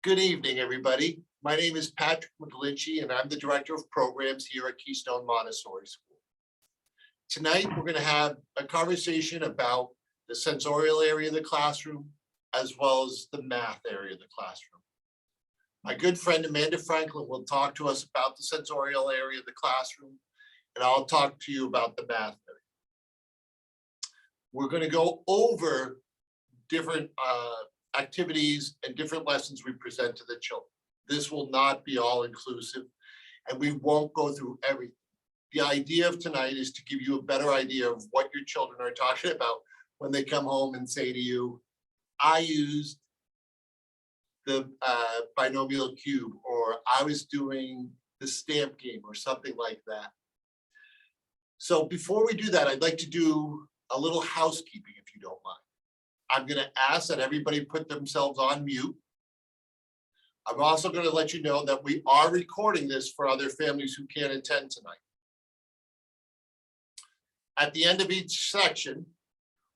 Good evening, everybody. My name is Patrick McGlinchy, and I'm the Director of Programs here at Keystone Montessori School. Tonight, we're going to have a conversation about the sensorial area of the classroom, as well as the math area of the classroom. My good friend Amanda Franklin will talk to us about the sensorial area of the classroom, and I'll talk to you about the math area. We're going to go over different activities and different lessons we present to the children. This will not be all inclusive, and we won't go through everything. The idea of tonight is to give you a better idea of what your children are talking about when they come home and say to you, I used the binomial cube, or I was doing the stamp game, or something like that. So before we do that, I'd like to do a little housekeeping, if you don't mind. I'm going to ask that everybody put themselves on mute. I'm also going to let you know that we are recording this for other families who can't attend tonight. At the end of each section,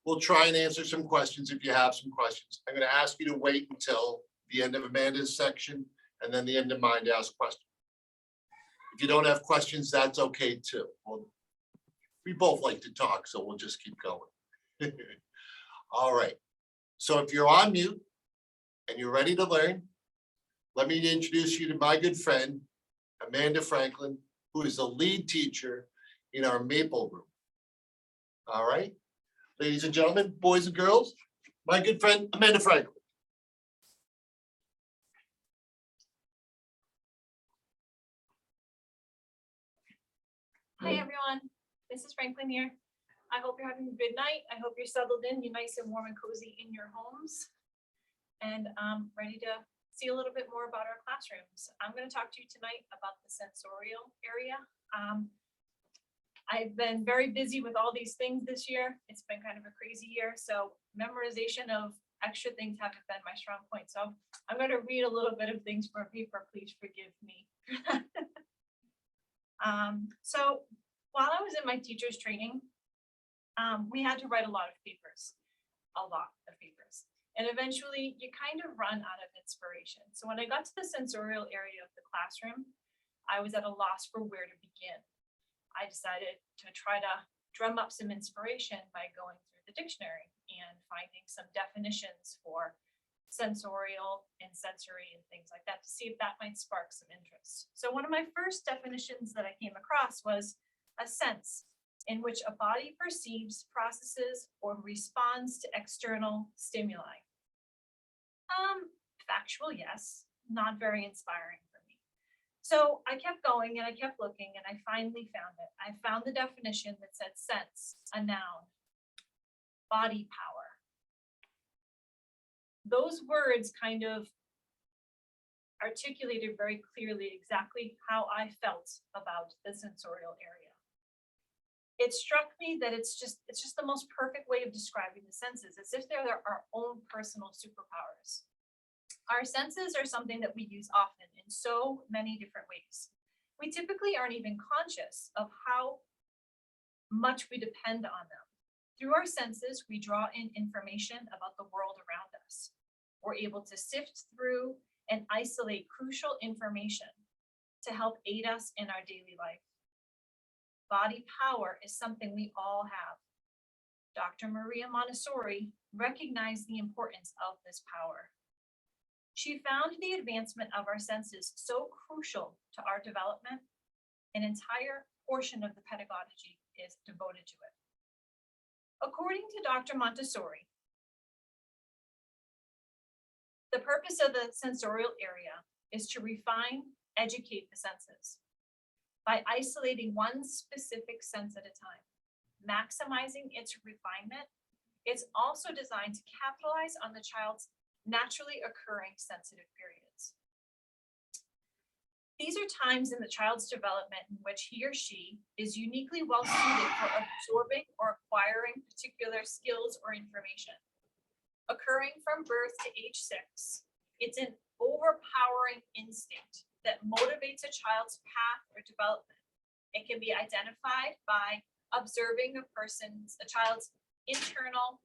we'll try and answer some questions if you have some questions. I'm going to ask you to wait until the end of Amanda's section and then the end of mine to ask questions. If you don't have questions, that's okay too. We both like to talk, so we'll just keep going. All right. So if you're on mute and you're ready to learn, let me introduce you to my good friend, Amanda Franklin, who is the lead teacher in our Maple room. All right. Ladies and gentlemen, boys and girls, my good friend, Amanda Franklin. Hi, everyone. This is Franklin here. I hope you're having a good night. I hope you're settled in, you're nice and warm and cozy in your homes, and ready to see a little bit more about our classrooms. I'm going to talk to you tonight about the sensorial area. I've been very busy with all these things this year. It's been kind of a crazy year, so memorization of extra things haven't been my strong point. So I'm going to read a little bit of things from paper. Please forgive me. So while I was in my teacher's training, we had to write a lot of papers, and eventually you kind of run out of inspiration. So when I got to the sensorial area of the classroom, I was at a loss for where to begin. I decided to try to drum up some inspiration by going through the dictionary and finding some definitions for sensorial and sensory and things like that to see if that might spark some interest. So one of my first definitions that I came across was a sense in which a body perceives, processes, or responds to external stimuli. Factual, yes, not very inspiring for me. So I kept going and I kept looking and I finally found it. I found the definition that said sense, a noun, body power. Those words kind of articulated very clearly exactly how I felt about the sensorial area. It struck me that it's just the most perfect way of describing the senses, as if they're our own personal superpowers. Our senses are something that we use often in so many different ways. We typically aren't even conscious of how much we depend on them. Through our senses, we draw in information about the world around us. We're able to sift through and isolate crucial information to help aid us in our daily life. Body power is something we all have. Dr. Maria Montessori recognized the importance of this power. She found the advancement of our senses so crucial to our development, an entire portion of the pedagogy is devoted to it. According to Dr. Montessori, the purpose of the sensorial area is to refine, educate the senses by isolating one specific sense at a time, maximizing its refinement. It's also designed to capitalize on the child's naturally occurring sensitive periods. These are times in the child's development in which he or she is uniquely well suited for absorbing or acquiring particular skills or information. Occurring from birth to age 6, it's an overpowering instinct that motivates a child's path or development. It can be identified by observing a child's internal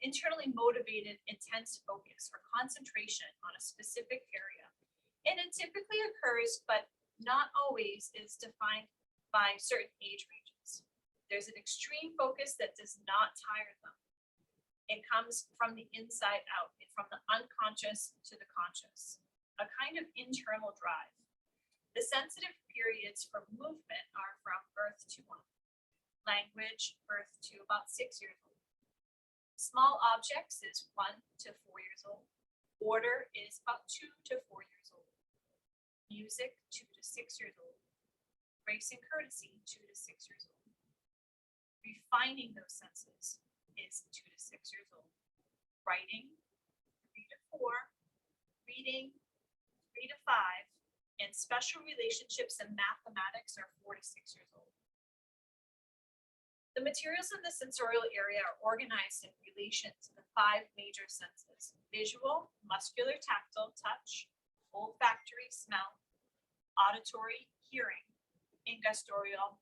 internally motivated, intense focus or concentration on a specific area. And it typically occurs, but not always, is defined by certain age ranges. There's an extreme focus that does not tire them. It comes from the inside out, from the unconscious to the conscious, a kind of internal drive. The sensitive periods for movement are from birth to 1. Language, birth to about 6 years old. Small objects is 1 to 4 years old. Order is about 2 to 4 years old. Music, 2 to 6 years old. Grace and courtesy, 2 to 6 years old. Refining those senses is 2 to 6 years old. Writing, 3 to 4. Reading, 3 to 5. And special relationships and mathematics are 4 to 6 years old. The materials in the sensorial area are organized in relation to the 5 major senses: visual, muscular, tactile, touch, olfactory, smell, auditory, hearing, and gustorial,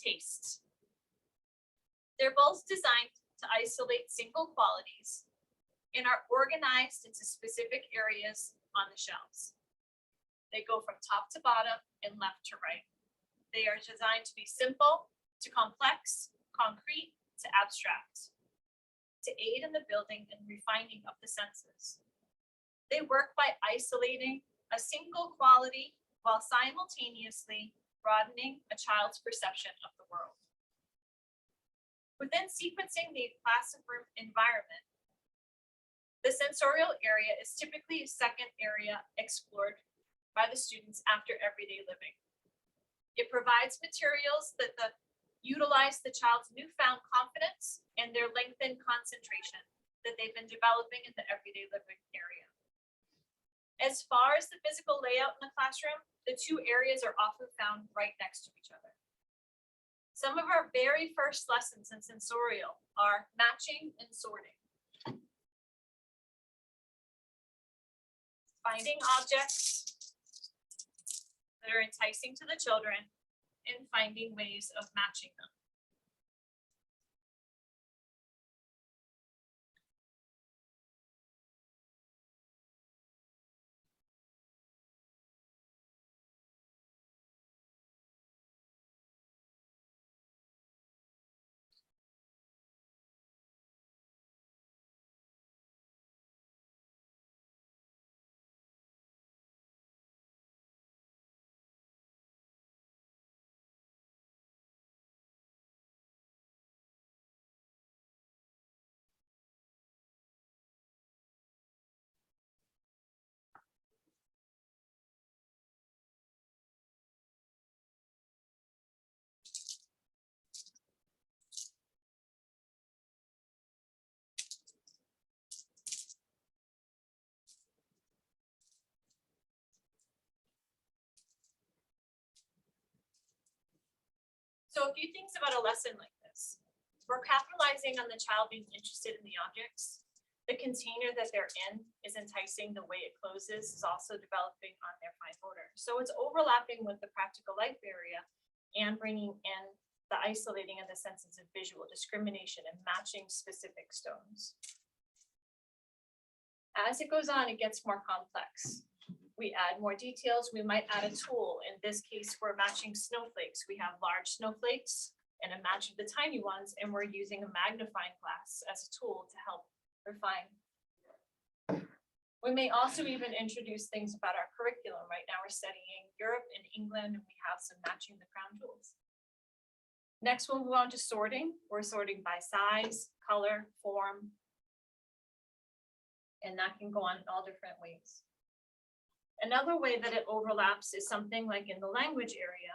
taste. They're both designed to isolate single qualities and are organized into specific areas on the shelves. They go from top to bottom and left to right. They are designed to be simple to complex, concrete to abstract, to aid in the building and refining of the senses. They work by isolating a single quality while simultaneously broadening a child's perception of the world. Within sequencing the classroom environment, the sensorial area is typically a second area explored by the students after everyday living. It provides materials that utilize the child's newfound confidence and their lengthened concentration that they've been developing in the everyday living area. As far as the physical layout in the classroom, the 2 areas are often found right next to each other. Some of our very first lessons in sensorial are matching and sorting. Finding objects that are enticing to the children and finding ways of matching them. So a few things about a lesson like this. We're capitalizing on the child being interested in the objects. The container that they're in is enticing. The way it closes is also developing on their fine motor. So it's overlapping with the practical life area and bringing in the isolating of the senses of visual discrimination and matching specific stones. As it goes on, it gets more complex. We add more details. We might add a tool. In this case, we're matching snowflakes. We have large snowflakes and a match of the tiny ones, and we're using a magnifying glass as a tool to help refine. We may also even introduce things about our curriculum. Right now we're studying Europe and England, and we have some matching the crown jewels. Next, we'll move on to sorting. We're sorting by size, color, form, and that can go on in all different ways. Another way that it overlaps is something like in the language area.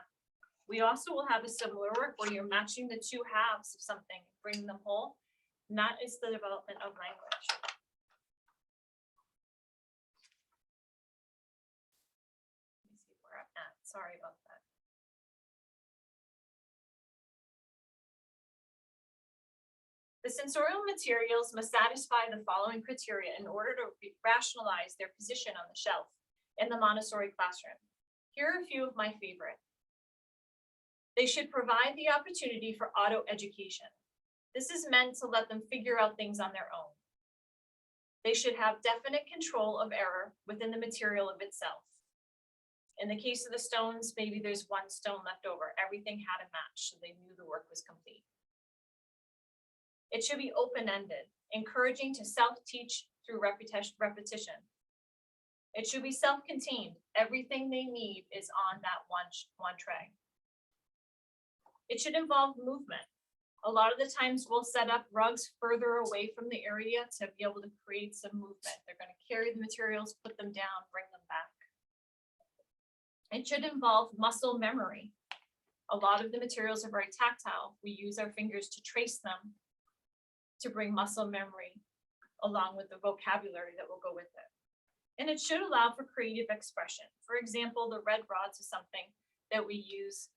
We also will have a similar work where you're matching the 2 halves of something, bringing them whole, and that is the development of language. Let me see where I'm at. Sorry about that. The sensorial materials must satisfy the following criteria in order to rationalize their position on the shelf in the Montessori classroom. Here are a few of my favorite. They should provide the opportunity for auto education. This is meant to let them figure out things on their own. They should have definite control of error within the material of itself. In the case of the stones, maybe there's one stone left over. Everything had a match, so they knew the work was complete. It should be open-ended, encouraging to self-teach through repetition. It should be self-contained. Everything they need is on that one tray. It should involve movement. A lot of the times we'll set up rugs further away from the area to be able to create some movement. They're going to carry the materials, put them down, bring them back. It should involve muscle memory. A lot of the materials are very tactile. We use our fingers to trace them to bring muscle memory along with the vocabulary that will go with it. And it should allow for creative expression. For example, the red rods is something that we use,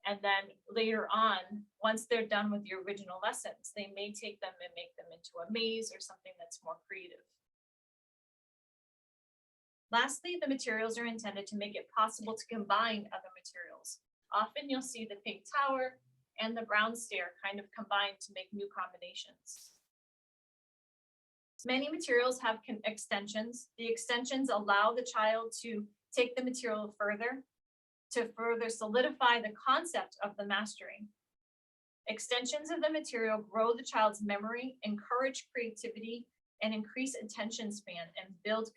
and then later on, once they're done with the original lessons, they may take them and make them into a maze or something that's more creative. Lastly, the materials are intended to make it possible to combine other materials. Often you'll see the pink tower and the brown stair kind of combined to make new combinations. Many materials have extensions. The extensions allow the child to take the material further, to further solidify the concept of the mastering. Extensions of the material grow the child's memory, encourage creativity, and increase attention span and build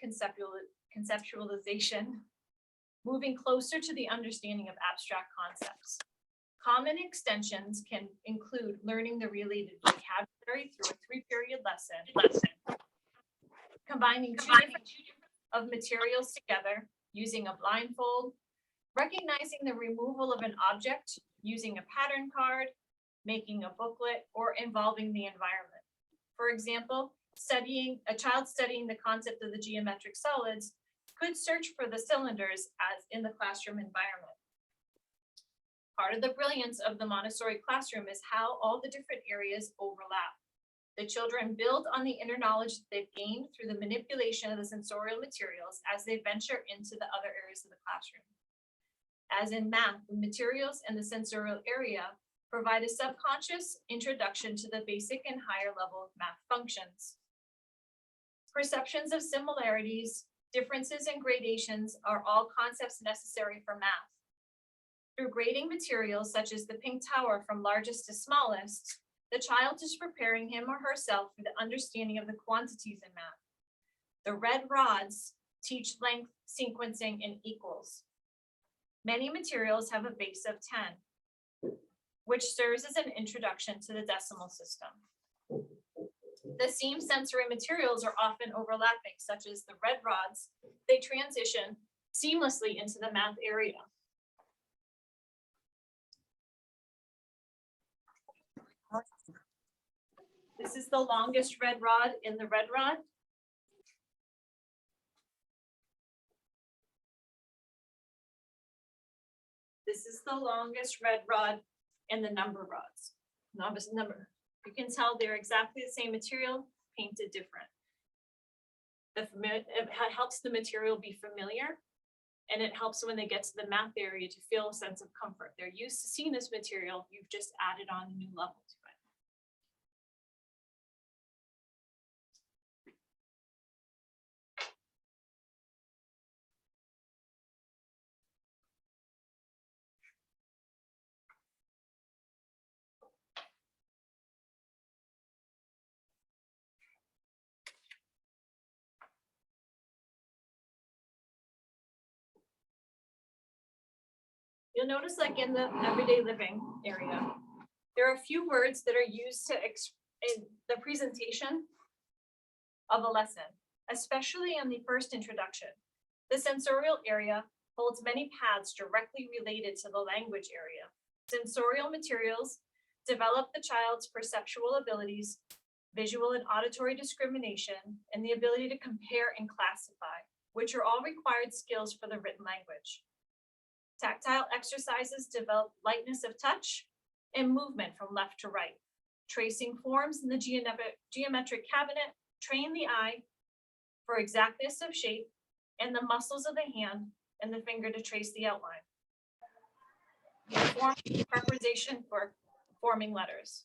conceptualization, moving closer to the understanding of abstract concepts. Common extensions can include learning the related vocabulary through a 3-period lesson, combining two different of materials together using a blindfold, recognizing the removal of an object using a pattern card, making a booklet, or involving the environment. For example, a child studying the concept of the geometric solids could search for the cylinders as in the classroom environment. Part of the brilliance of the Montessori classroom is how all the different areas overlap. The children build on the inner knowledge that they've gained through the manipulation of the sensorial materials as they venture into the other areas of the classroom. As in math, the materials and the sensorial area provide a subconscious introduction to the basic and higher level of math functions. Perceptions of similarities, differences, and gradations are all concepts necessary for math. Through grading materials such as the pink tower from largest to smallest, the child is preparing him or herself for the understanding of the quantities in math. The red rods teach length, sequencing, and equals. Many materials have a base of 10, which serves as an introduction to the decimal system. The same sensory materials are often overlapping, such as the red rods. They transition seamlessly into the math area. This is the longest red rod in the red rod. This is the longest red rod in the number rods. Novice number. You can tell they're exactly the same material, painted different. It helps the material be familiar, and it helps when they get to the math area to feel a sense of comfort. They're used to seeing this material, you've just added on a new level to it. You'll notice, like in the everyday living area, there are a few words that are used in the presentation of a lesson, especially in the first introduction. The sensorial area holds many paths directly related to the language area. Sensorial materials develop the child's perceptual abilities, visual and auditory discrimination, and the ability to compare and classify, which are all required skills for the written language. Tactile exercises develop lightness of touch and movement from left to right. Tracing forms in the geometric cabinet train the eye for exactness of shape and the muscles of the hand and the finger to trace the outline. Form preparation for forming letters.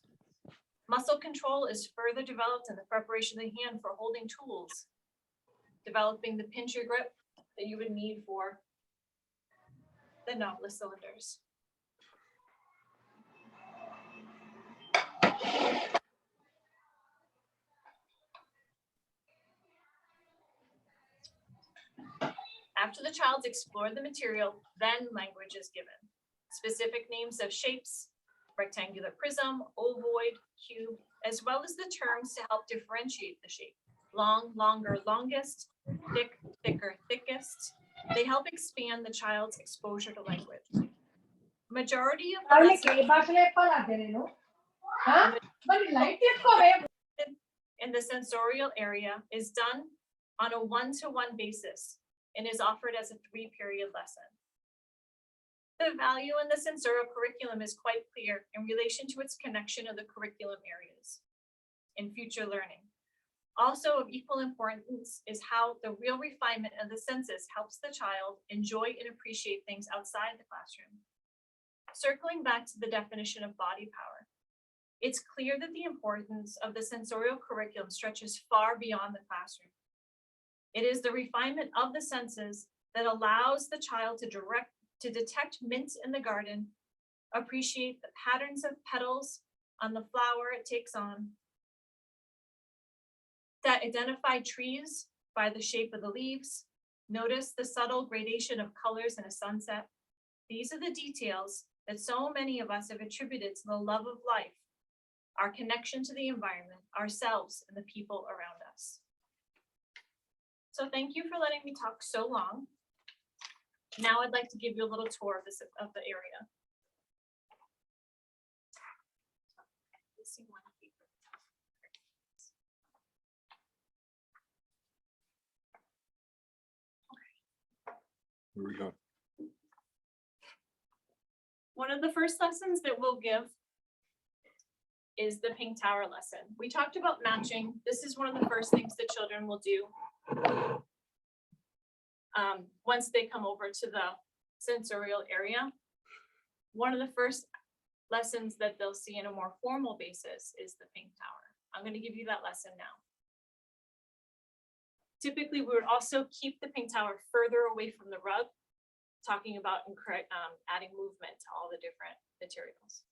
Muscle control is further developed in the preparation of the hand for holding tools, developing the pincher grip that you would need for the knobless cylinders. After the child's explored the material, then language is given. Specific names of shapes, rectangular prism, ovoid, cube, as well as the terms to help differentiate the shape. Long, longer, longest, thick, thicker, thickest. They help expand the child's exposure to language. Majority of the lessons in the sensorial area is done on a one-to-one basis and is offered as a 3-period lesson. The value in the sensorial curriculum is quite clear in relation to its connection of the curriculum areas in future learning. Also of equal importance is how the real refinement of the senses helps the child enjoy and appreciate things outside the classroom. Circling back to the definition of body power, it's clear that the importance of the sensorial curriculum stretches far beyond the classroom. It is the refinement of the senses that allows the child to detect mint in the garden, appreciate the patterns of petals on the flower it takes on, that identify trees by the shape of the leaves, notice the subtle gradation of colors in a sunset. These are the details that so many of us have attributed to the love of life, our connection to the environment, ourselves, and the people around us. So thank you for letting me talk so long. Now I'd like to give you a little tour of the area. Here we go. One of the first lessons that we'll give is the pink tower lesson. We talked about matching. This is one of the first things that children will do once they come over to the sensorial area. One of the first lessons that they'll see in a more formal basis is the pink tower. I'm going to give you that lesson now. Typically, we would also keep the pink tower further away from the rug, talking about adding movement to all the different materials.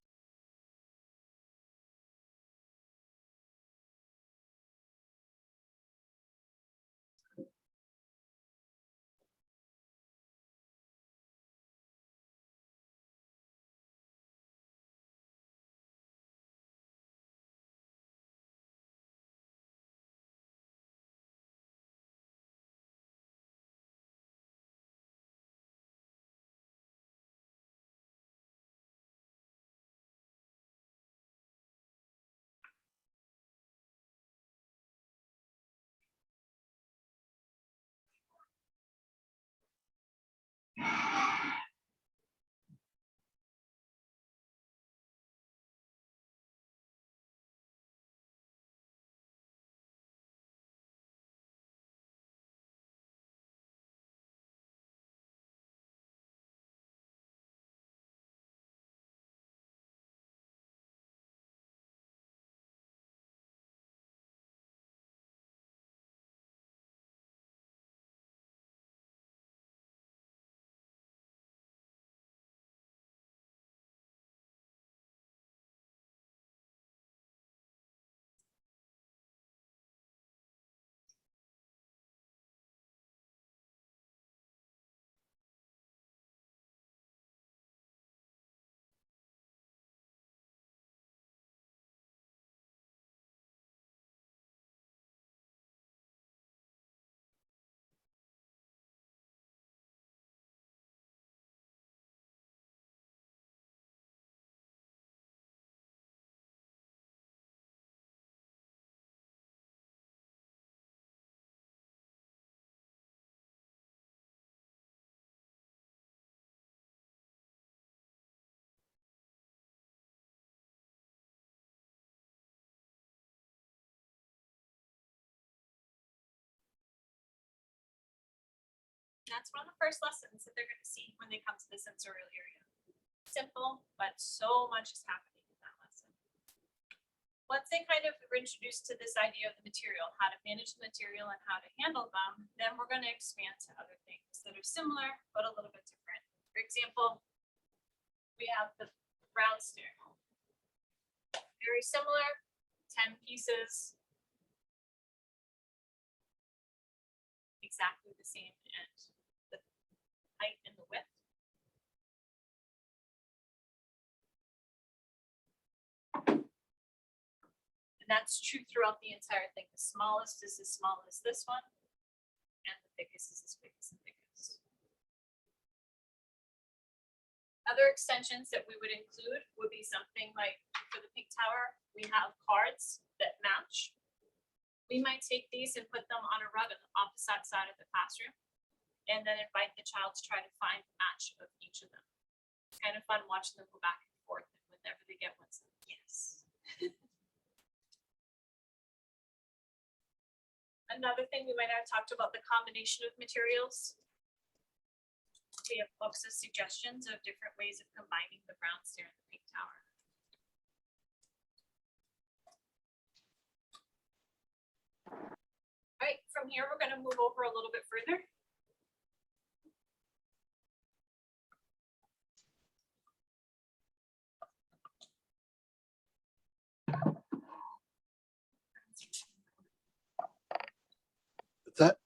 That's one of the first lessons that they're going to see when they come to the sensorial area. Simple, but so much is happening in that lesson. Once they kind of were introduced to this idea of the material, how to manage the material and how to handle them, then we're going to expand to other things that are similar but a little bit different. For example, we have the brown stair. Very similar, 10 pieces. Exactly the same and the height and the width. And that's true throughout the entire thing. The smallest is as small as this one, and the thickest is as big as the thickest. Other extensions that we would include would be something like, for the pink tower, we have cards that match. We might take these and put them on a rug on the opposite side of the classroom, and then invite the child to try to find the match of each of them. It's kind of fun watching them go back and forth, and whenever they get one, so yes. Another thing we might have talked about, the combination of materials. We have books of suggestions of different ways of combining the brown stair and the pink tower. All right, from here, we're going to move over a little bit further. What's that?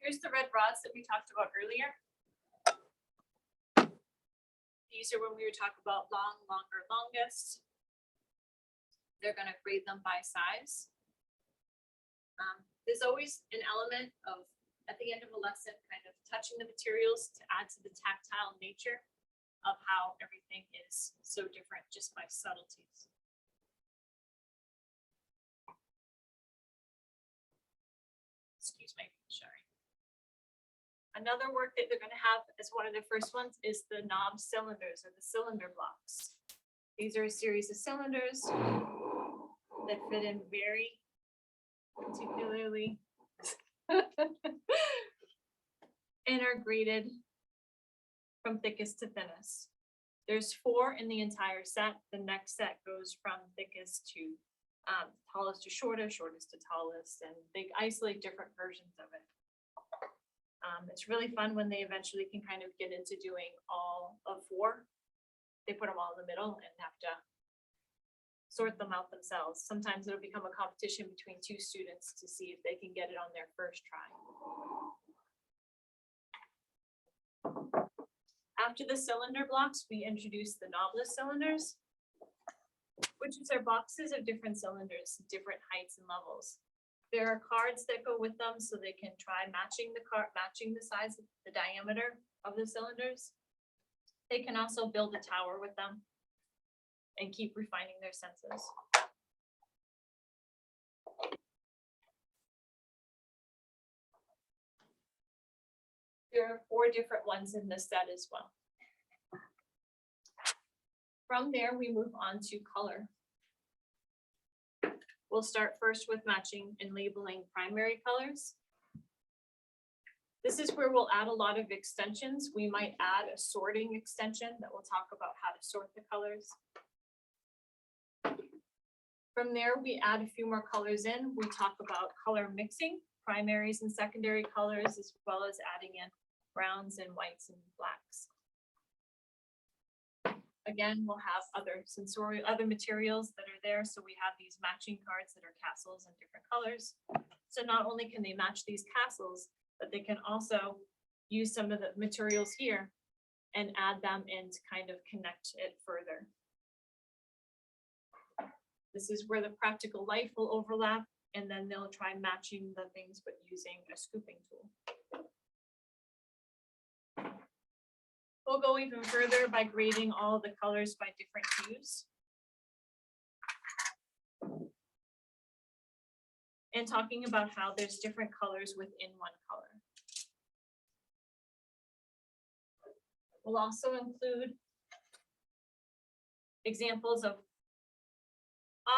Here's the red rods that we talked about earlier. These are when we were talking about long, longer, longest. They're going to grade them by size. There's always an element of, at the end of a lesson, kind of touching the materials to add to the tactile nature of how everything is so different just by subtleties. Excuse me, sorry. Another work that they're going to have as one of the first ones is the knob cylinders or the cylinder blocks. These are a series of cylinders that fit in very particularly and are graded from thickest to thinnest. There's 4 in the entire set. The next set goes from thickest to tallest to shortest, shortest to tallest, and they isolate different versions of it. It's really fun when they eventually can kind of get into doing all of 4. They put them all in the middle and have to sort them out themselves. Sometimes it'll become a competition between 2 students to see if they can get it on their first try. After the cylinder blocks, we introduce the knobless cylinders, which are boxes of different cylinders, different heights and levels. There are cards that go with them so they can try matching the size, the diameter of the cylinders. They can also build a tower with them and keep refining their senses. There are 4 different ones in this set as well. From there, we move on to color. We'll start first with matching and labeling primary colors. This is where we'll add a lot of extensions. We might add a sorting extension that will talk about how to sort the colors. From there, we add a few more colors in. We talk about color mixing, primaries and secondary colors, as well as adding in browns and whites and blacks. Again, we'll have other sensorial, other materials that are there. So we have these matching cards that are castles in different colors. So not only can they match these castles, but they can also use some of the materials here and add them in to kind of connect it further. This is where the practical life will overlap, and then they'll try matching the things, but using a scooping tool. We'll go even further by grading all the colors by different hues. And talking about how there's different colors within one color. We'll also include examples of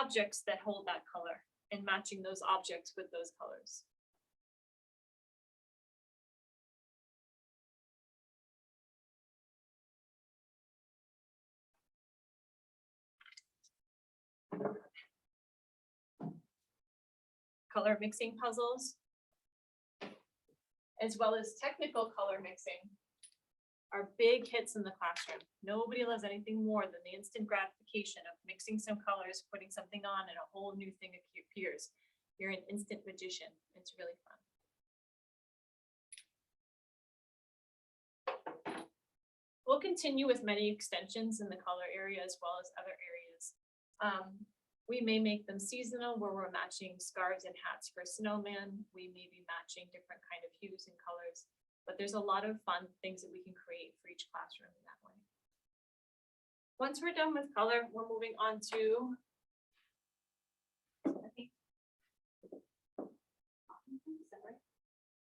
objects that hold that color and matching those objects with those colors. Color mixing puzzles, as well as technical color mixing, are big hits in the classroom. Nobody loves anything more than the instant gratification of mixing some colors, putting something on, and a whole new thing appears. You're an instant magician. It's really fun. We'll continue with many extensions in the color area as well as other areas. We may make them seasonal where we're matching scarves and hats for snowman. We may be matching different kind of hues and colors, but there's a lot of fun things that we can create for each classroom in that way. Once we're done with color, we're moving on to is that right?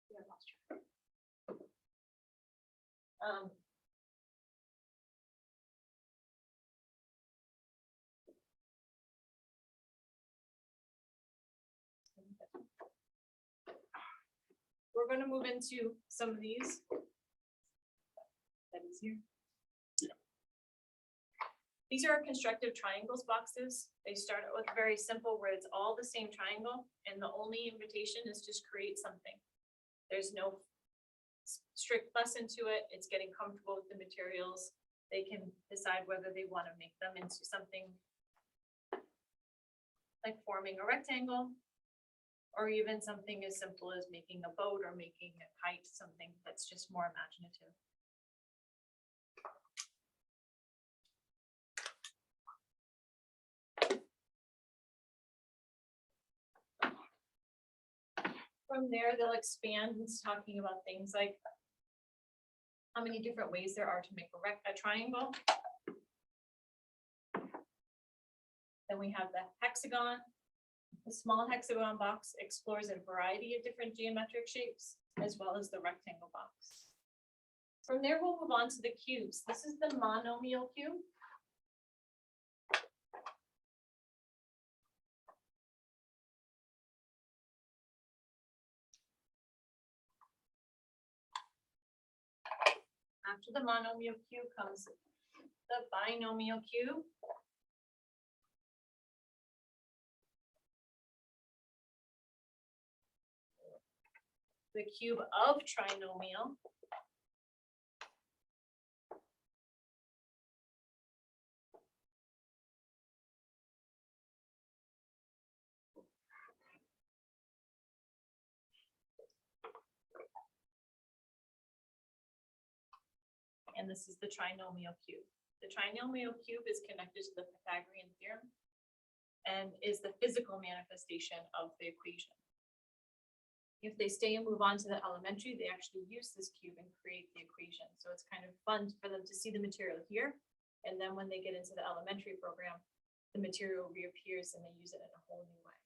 Yeah, I lost track. We're going to move into some of these. That is here. These are our constructive triangles boxes. They start out with very simple where it's all the same triangle and the only invitation is just create something. There's no strict lesson to it. It's getting comfortable with the materials. They can decide whether they want to make them into something like forming a rectangle, or even something as simple as making a boat or making a kite, something that's just more imaginative. From there, they'll expand into talking about things like how many different ways there are to make a triangle. Then we have the hexagon. The small hexagon box explores a variety of different geometric shapes, as well as the rectangle box. From there, we'll move on to the cubes. This is the monomial cube. After the monomial cube comes the binomial cube. The cube of trinomial. And this is the trinomial cube. The trinomial cube is connected to the Pythagorean theorem and is the physical manifestation of the equation. If they stay and move on to the elementary, they actually use this cube and create the equation. So it's kind of fun for them to see the material here. And then when they get into the elementary program, the material reappears and they use it in a whole new way.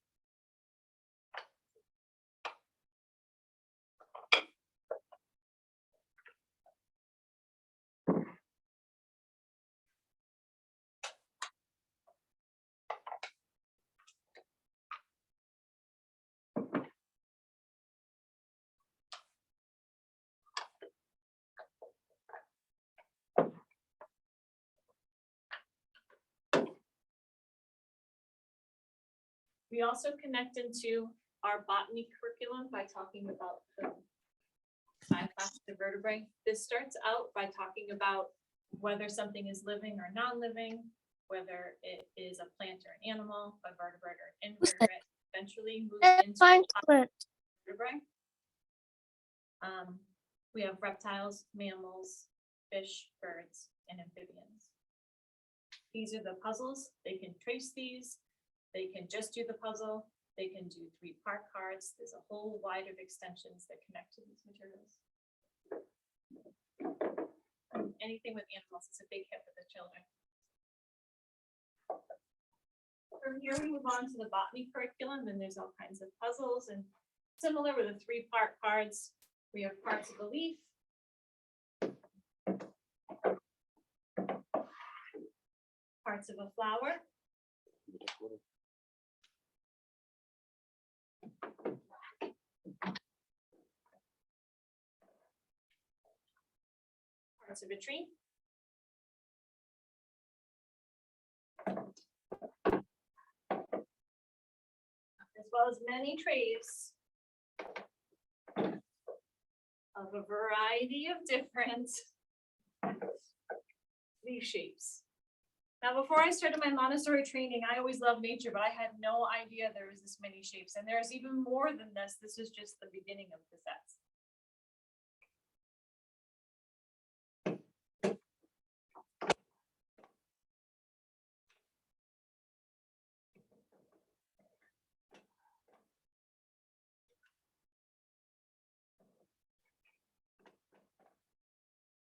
We also connect into our botany curriculum by talking about the 5 classes of vertebrae. This starts out by talking about whether something is living or non-living, whether it is a plant or an animal, a vertebrate or an invertebrate, eventually moves into vertebrae. We have reptiles, mammals, fish, birds, and amphibians. These are the puzzles. They can trace these. They can just do the puzzle. They can do 3-part cards. There's a whole wide of extensions that connect to these materials. Anything with animals is a big hit for the children. From here, we move on to the botany curriculum, and there's all kinds of puzzles. And similar with the 3-part cards, we have parts of a leaf, parts of a flower, parts of a tree, well as many trays of a variety of different leaf shapes. Now, before I started my Montessori training, I always loved nature, but I had no idea there was this many shapes, and there's even more than this. This is just the beginning of the sets.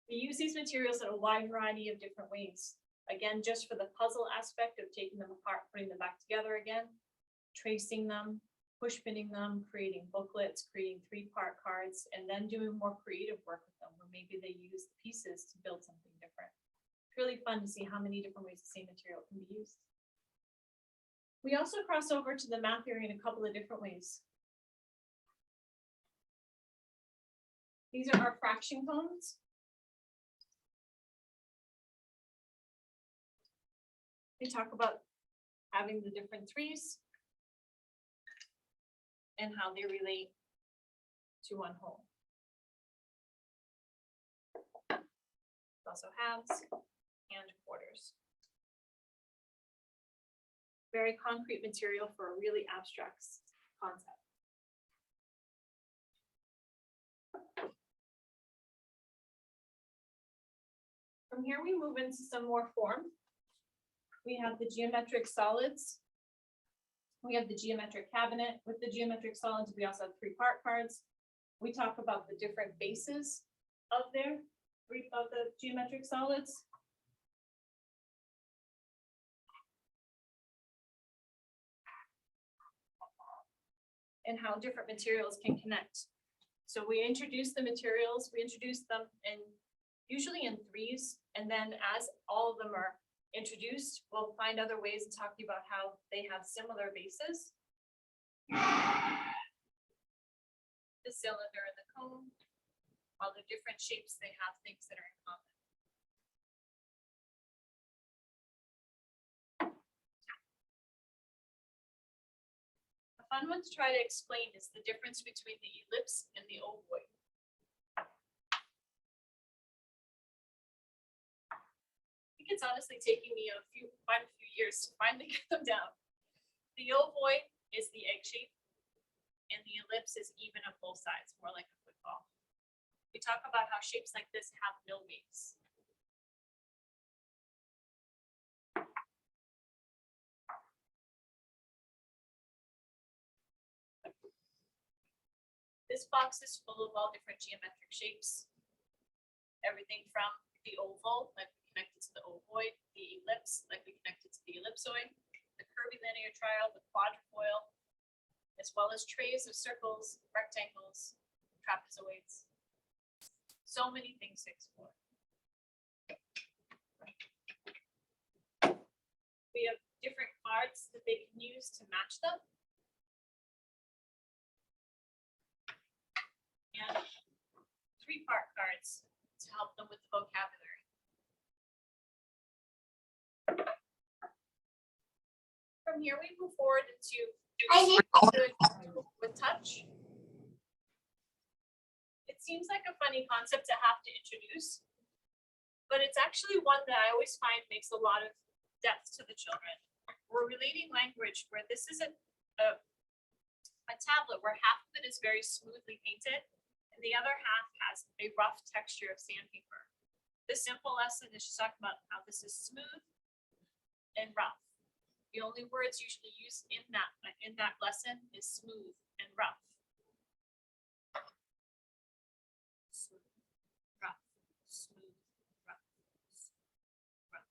We use these materials in a wide variety of different ways. Again, just for the puzzle aspect of taking them apart, putting them back together again, tracing them, push pinning them, creating booklets, creating 3-part cards, and then doing more creative work with them, where maybe they use the pieces to build something different. It's really fun to see how many different ways the same material can be used. We also cross over to the math area in a couple of different ways. These are our fraction cones. We talk about having the different 3s and how they relate to one whole. Also halves and quarters. Very concrete material for a really abstract concept. From here, we move into some more form. We have the geometric solids. We have the geometric cabinet. With the geometric solids, we also have 3-part cards. We talk about the different bases of the geometric solids. And how different materials can connect. So we introduce the materials, we introduce them usually in 3s, and then as all of them are introduced, we'll find other ways of talking about how they have similar bases. The cylinder and the cone, all the different shapes, they have things that are in common. A fun one to try to explain is the difference between the ellipse and the ovoid. I think it's honestly taking me quite a few years to finally get them down. The ovoid is the egg shape, and the ellipse is even on both sides, more like a football. We talk about how shapes like this have no base. This box is full of all different geometric shapes. Everything from the oval, like we connected to the ovoid, the ellipse, like we connected to the ellipsoid, the curvilinear trial, the quadrifoil, as well as trays of circles, rectangles, trapezoids. So many things to explore. We have different cards that they can use to match them. And 3-part cards to help them with the vocabulary. From here, we move forward into with touch. It seems like a funny concept to have to introduce, but it's actually one that I always find makes a lot of depth to the children. We're relating language where this is a tablet where half of it is very smoothly painted and the other half has a rough texture of sandpaper. This simple lesson is just talking about how this is smooth and rough. The only words usually used in that lesson is smooth and rough. Smooth, rough, smooth, rough, rough.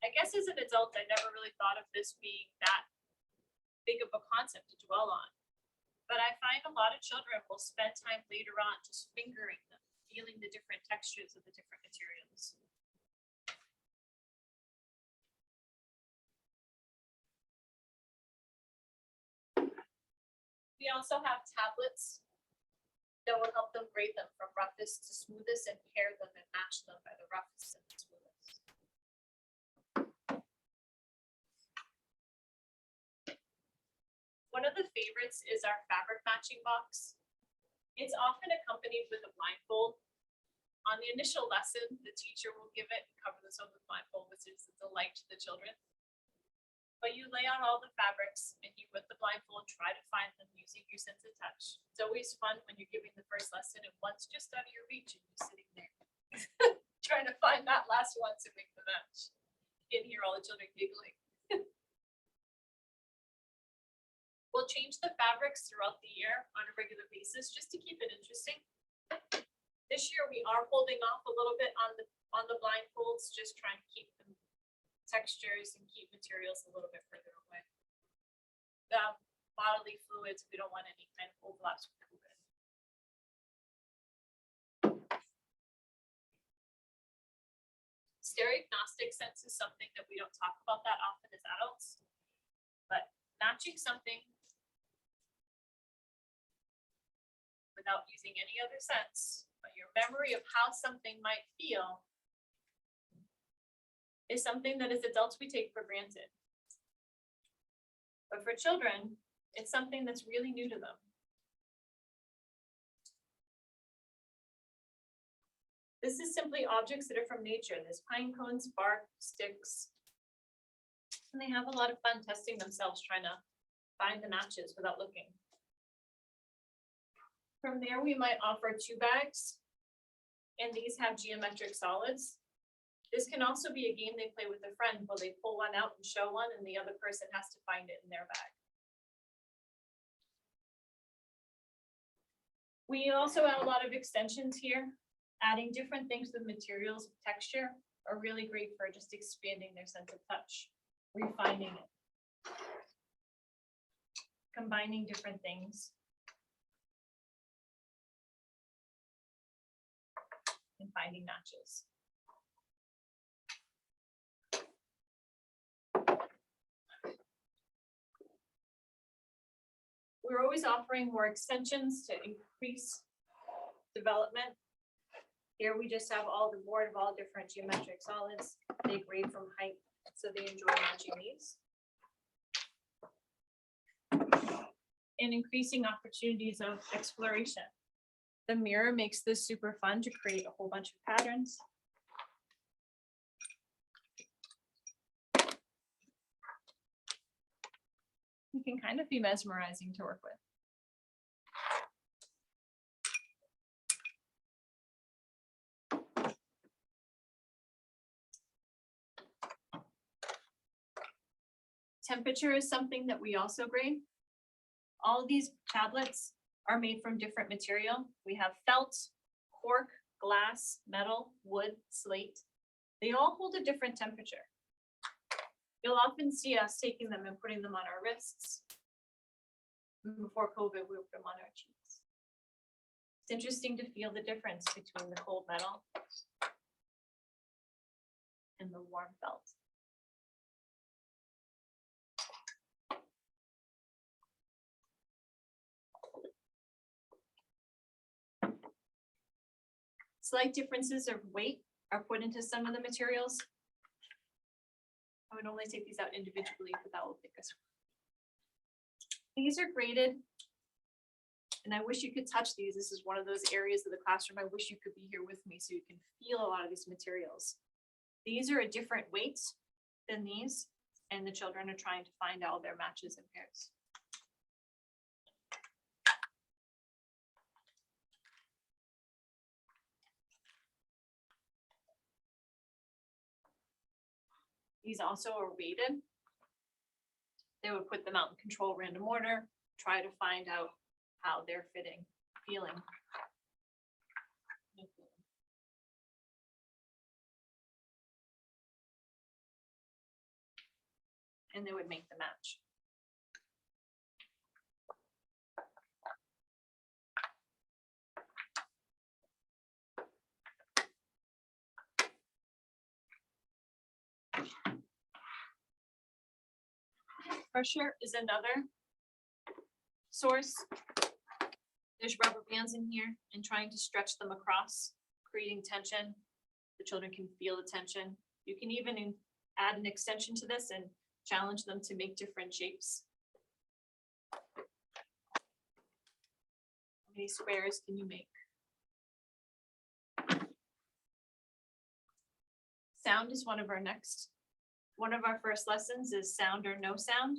I guess as an adult, I never really thought of this being that big of a concept to dwell on. But I find a lot of children will spend time later on just fingering them, feeling the different textures of the different materials. We also have tablets that will help them grade them from roughest to smoothest and pair them and match them by the roughest and the smoothest. favorites is our fabric matching box. It's often accompanied with a blindfold. On the initial lesson, the teacher will give it and cover this over with blindfold, which is a delight to the children. But you lay out all the fabrics and you, with the blindfold, try to find them using your sense of touch. It's always fun when you're giving the first lesson and one's just out of your reach and you're sitting there trying to find that last one to make the match. You can hear all the children giggling. We'll change the fabrics throughout the year on a regular basis just to keep it interesting. This year we are holding off a little bit on the blindfolds, just trying to keep the textures and keep materials a little bit further away. The bodily fluids, we don't want any kind of overlaps with COVID. Stereognostic sense is something that we don't talk about that often as adults, but matching something without using any other sense, but your memory of how something might feel is something that as adults we take for granted. But for children, it's something that's really new to them. This is simply objects that are from nature. There's pine cones, bark, sticks. And they have a lot of fun testing themselves, trying to find the matches without looking. From there, we might offer 2 bags, and these have geometric solids. This can also be a game they play with a friend where they pull one out and show one, and the other person has to find it in their bag. We also have a lot of extensions here. Adding different things with materials, texture are really great for just expanding their sense of touch, refining it, combining different things, and finding matches. We're always offering more extensions to increase development. Here we just have all the board of all different geometric solids. They grade from height, so they enjoy matching these. And increasing opportunities of exploration. The mirror makes this super fun to create a whole bunch of patterns. It can kind of be mesmerizing to work with. Temperature is something that we also grade. All of these tablets are made from different material. We have felt, cork, glass, metal, wood, slate. They all hold a different temperature. You'll often see us taking them and putting them on our wrists. Before COVID, we put them on our cheeks. It's interesting to feel the difference between the cold metal and the warm felt. Slight differences of weight are put into some of the materials. I would only take these out individually, but that will take us. These are graded. And I wish you could touch these. This is one of those areas of the classroom I wish you could be here with me so you can feel a lot of these materials. These are a different weight than these, and the children are trying to find all their matches and pairs. These also are weighted. They would put them out in control random order, try to find out how they're fitting, feeling. And they would make the match. Pressure is another source. There's rubber bands in here and trying to stretch them across, creating tension. The children can feel the tension. You can even add an extension to this and challenge them to make different shapes. many squares can you make? Sound is one of our first lessons is sound or no sound.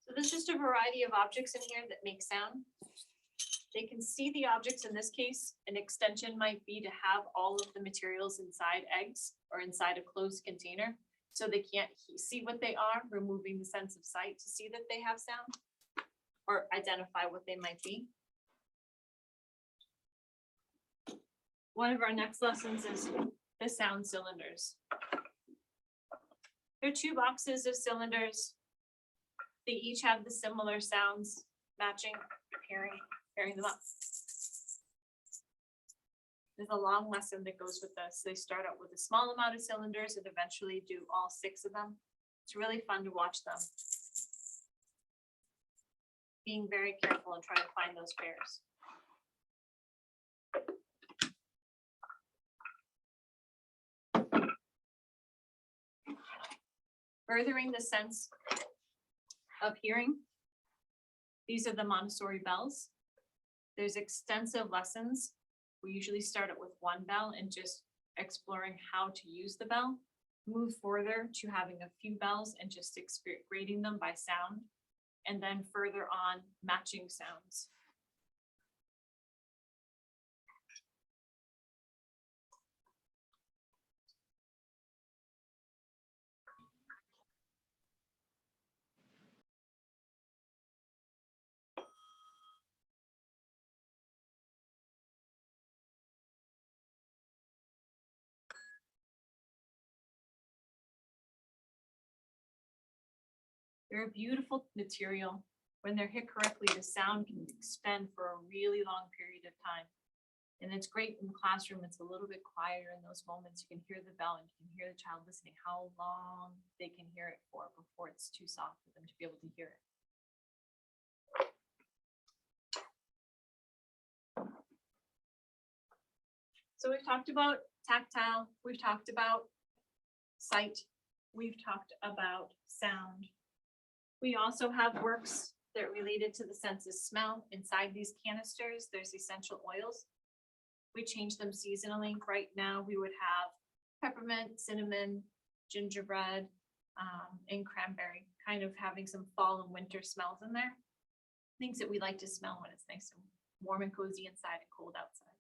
So there's just a variety of objects in here that make sound. They can see the objects. In this case, an extension might be to have all of the materials inside eggs or inside a closed container. So they can't see what they are, removing the sense of sight to see that they have sound or identify what they might be. One of our next lessons is the sound cylinders. There are 2 boxes of cylinders. They each have the similar sounds, matching, pairing them up. There's a long lesson that goes with this. They start out with a small amount of cylinders and eventually do all 6 of them. It's really fun to watch them. Being very careful and trying to find those pairs. Furthering the sense of hearing. These are the Montessori Bells. There's extensive lessons. We usually start it with 1 bell and just exploring how to use the bell. Move further to having a few bells and just grading them by sound. And then further on, matching sounds. They're a beautiful material. When they're hit correctly, the sound can extend for a really long period of time. And it's great in the classroom. It's a little bit quieter in those moments. You can hear the bell and you can hear the child listening, how long they can hear it for before it's too soft for them to be able to hear it. So we've talked about tactile, we've talked about sight, we've talked about sound. We also have works that are related to the sense of smell. Inside these canisters, there's essential oils. We change them seasonally. Right now, we would have peppermint, cinnamon, gingerbread, and cranberry, kind of having some fall and winter smells in there. Things that we like to smell when it's nice and warm and cozy inside and cold outside.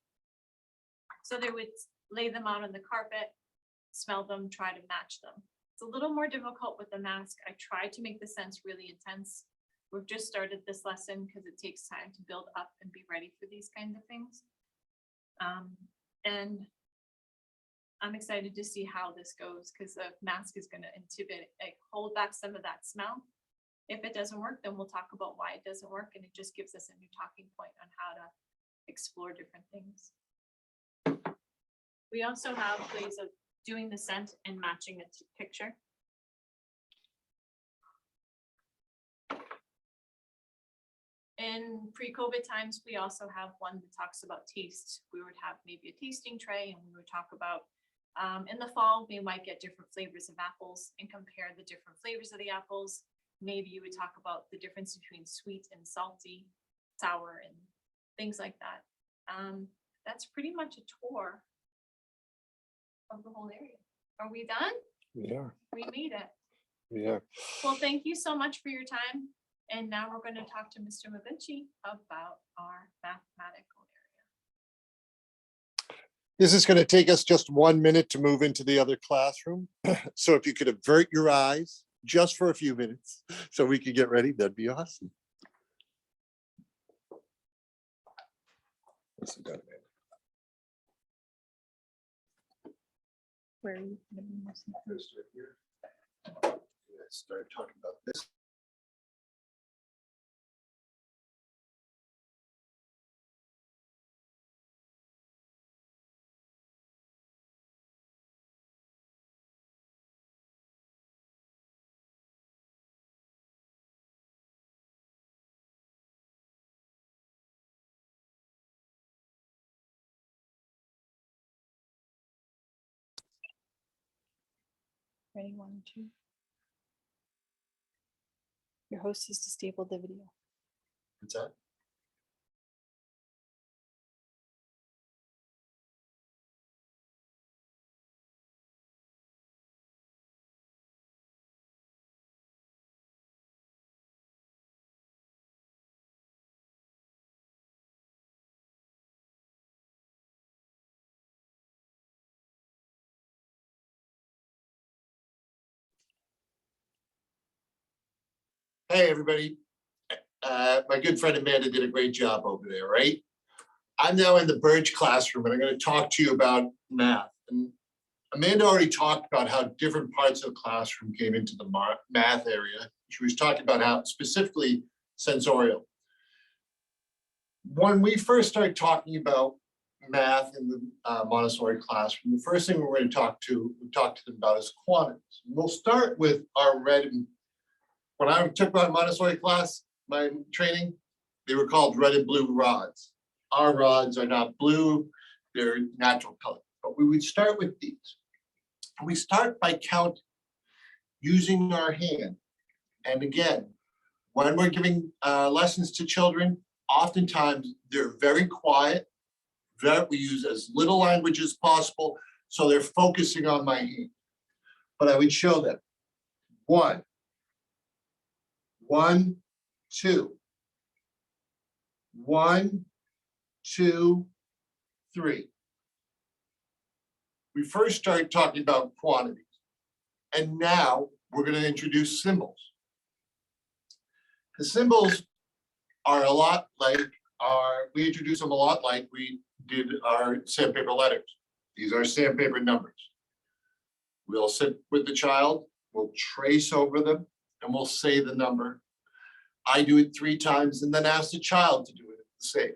So they would lay them out on the carpet, smell them, try to match them. It's a little more difficult with the mask. I tried to make the sense really intense. We've just started this lesson because it takes time to build up and be ready for these kinds of things. And I'm excited to see how this goes because the mask is going to inhibit, hold back some of that smell. If it doesn't work, then we'll talk about why it doesn't work, and it just gives us a new talking point on how to explore different things. We also have ways of doing the scent and matching it to picture. In pre-COVID times, we also have one that talks about taste. We would have maybe a tasting tray and we would talk about, in the fall, we might get different flavors of apples and compare the different flavors of the apples. Maybe you would talk about the difference between sweet and salty, sour and things like that. That's pretty much a tour of the whole area. Are we done? We are. We made it. We are. Well, thank you so much for your time. And now we're going to talk to Mr. McGlinchy about our mathematical area. This is going to take us just 1 minute to move into the other classroom. So if you could avert your eyes just for a few minutes so we could get ready, that'd be awesome. Where are you going to be most Start talking about this. Ready, 1 and 2. Your host has disabled the video. What's that? Hey, everybody. My good friend Amanda did a great job over there, right? I'm now in the Birch classroom and I'm going to talk to you about math. And Amanda already talked about how different parts of the classroom came into the math area. She was talking about how specifically sensorial. When we first started talking about math in the Montessori classroom, the first thing we're going to talk to them about is quantities. We'll start with our red and when I took my Montessori class, my training, they were called red and blue rods. Our rods are not blue, they're natural color. But we would start with these. We start by counting, using our hand. And again, when we're giving lessons to children, oftentimes they're very quiet. We use as little language as possible, so they're focusing on my hand. But I would show them 1, 1, 2, 1, 2, 3. We first started talking about quantities, and now we're going to introduce symbols. The symbols are a lot like we introduce them a lot like we did our sandpaper letters. These are sandpaper numbers. We'll sit with the child, we'll trace over them, and we'll say the number. I do it 3 times and then ask the child to do it the same.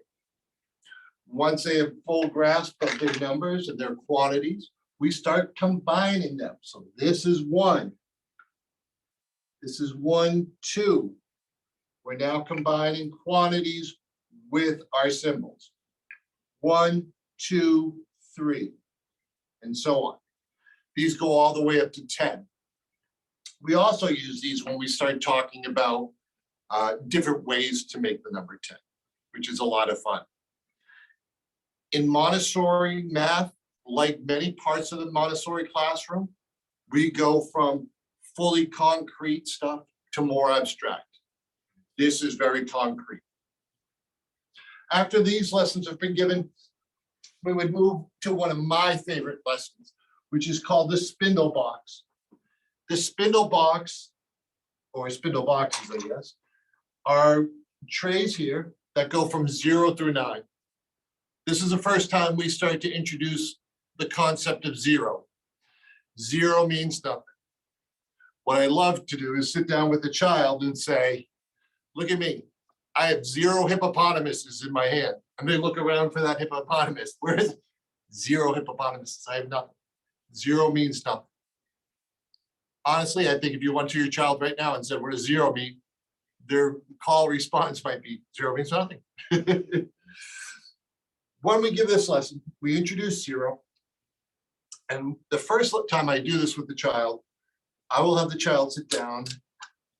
Once they have full grasp of their numbers and their quantities, we start combining them. So this is 1. This is 1, 2. We're now combining quantities with our symbols. 1, 2, 3, and so on. These go all the way up to 10. We also use these when we start talking about different ways to make the number 10, which is a lot of fun. In Montessori math, like many parts of the Montessori classroom, we go from fully concrete stuff to more abstract. This is very concrete. After these lessons have been given, we would move to one of my favorite lessons, which is called the Spindle Box. The Spindle Box, or Spindle Boxes, I guess, are trays here that go from 0 through 9. This is the first time we start to introduce the concept of 0. 0 means nothing. What I love to do is sit down with the child and say, look at me. I have 0 hippopotamuses in my hand. And they look around for that hippopotamus. Where is it? 0 hippopotamuses. I have nothing. 0 means nothing. Honestly, I think if you went to your child right now and said, what does 0 mean? Their call response might be 0 means nothing. When we give this lesson, we introduce 0. And the first time I do this with the child, I will have the child sit down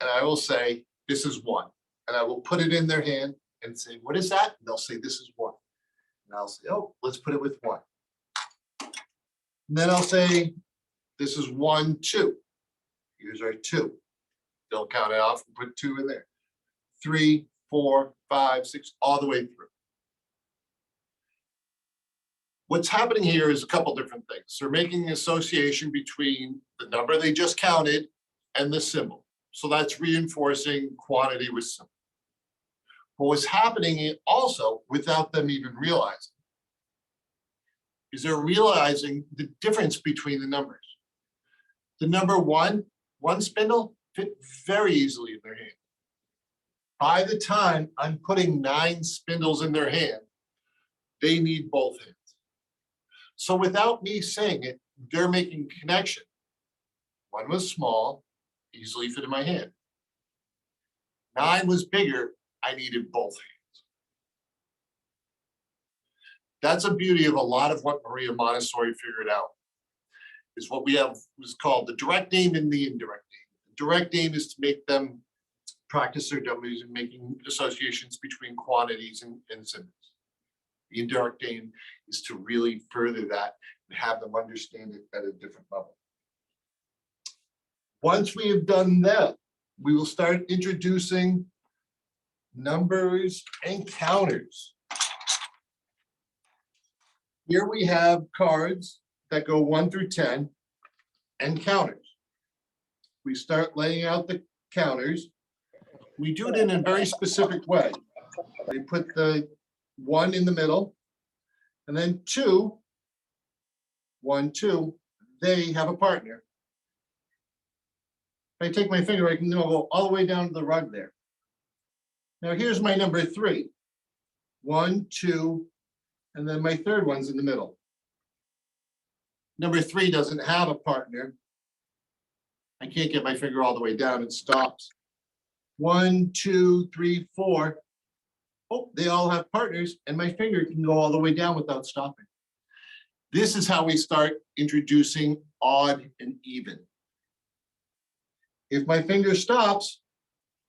and I will say, this is 1. And I will put it in their hand and say, what is that? And they'll say, this is 1. And I'll say, oh, let's put it with 1. And then I'll say, this is 1, 2. Here's our 2. They'll count it off and put 2 in there. 3, 4, 5, 6, all the way through. What's happening here is a couple different things. They're making an association between the number they just counted and the symbol. So that's reinforcing quantity with symbol. But what's happening also, without them even realizing, is they're realizing the difference between the numbers. The number 1 spindle fit very easily in their hand. By the time I'm putting 9 spindles in their hand, they need both hands. So without me saying it, they're making a connection. 1 was small, easily fit in my hand. 9 was bigger, I needed both hands. That's the beauty of a lot of what Maria Montessori figured out. is what we have was called the direct aim and the indirect aim. Direct aim is to make them practice their dummies and making associations between quantities and symbols. The indirect aim is to really further that and have them understand it at a different level. Once we have done that, we will start introducing numbers and counters. Here we have cards that go 1 through 10 and counters. We start laying out the counters. We do it in a very specific way. We put the 1 in the middle, and then 2, 1, 2, they have a partner. If I take my finger, I can go all the way down to the rug there. Now here's my number 3. 1, 2, and then my third one's in the middle. Number 3 doesn't have a partner. I can't get my finger all the way down, it stops. 1, 2, 3, 4. Oh, they all have partners, and my finger can go all the way down without stopping. This is how we start introducing odd and even. If my finger stops,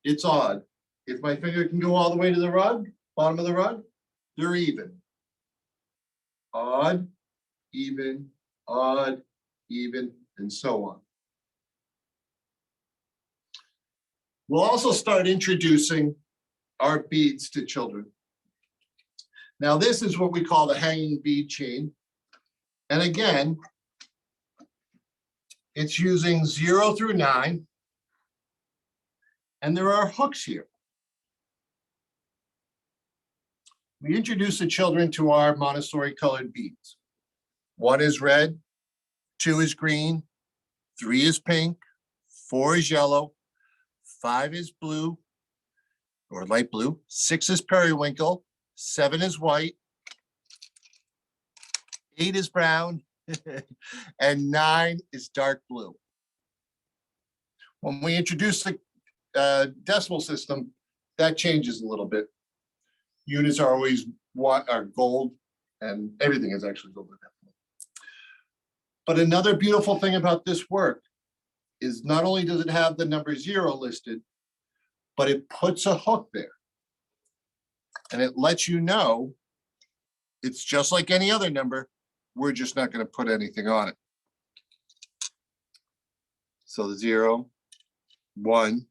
it's odd. If my finger can go all the way to the rug, bottom of the rug, they're even. Odd, even, and so on. We'll also start introducing our beads to children. Now, this is what we call the hanging bead chain. And again, it's using 0 through 9. And there are hooks here. We introduce the children to our Montessori colored beads. 1 is red, 2 is green, 3 is pink, 4 is yellow, 5 is blue or light blue, 6 is periwinkle, 7 is white, 8 is brown, and 9 is dark blue. When we introduce the decimal system, that changes a little bit. Units are always gold, and everything is actually gold at that point. But another beautiful thing about this work is not only does it have the number 0 listed, but it puts a hook there. And it lets you know it's just like any other number. We're just not going to put anything on it. So the 0, 1,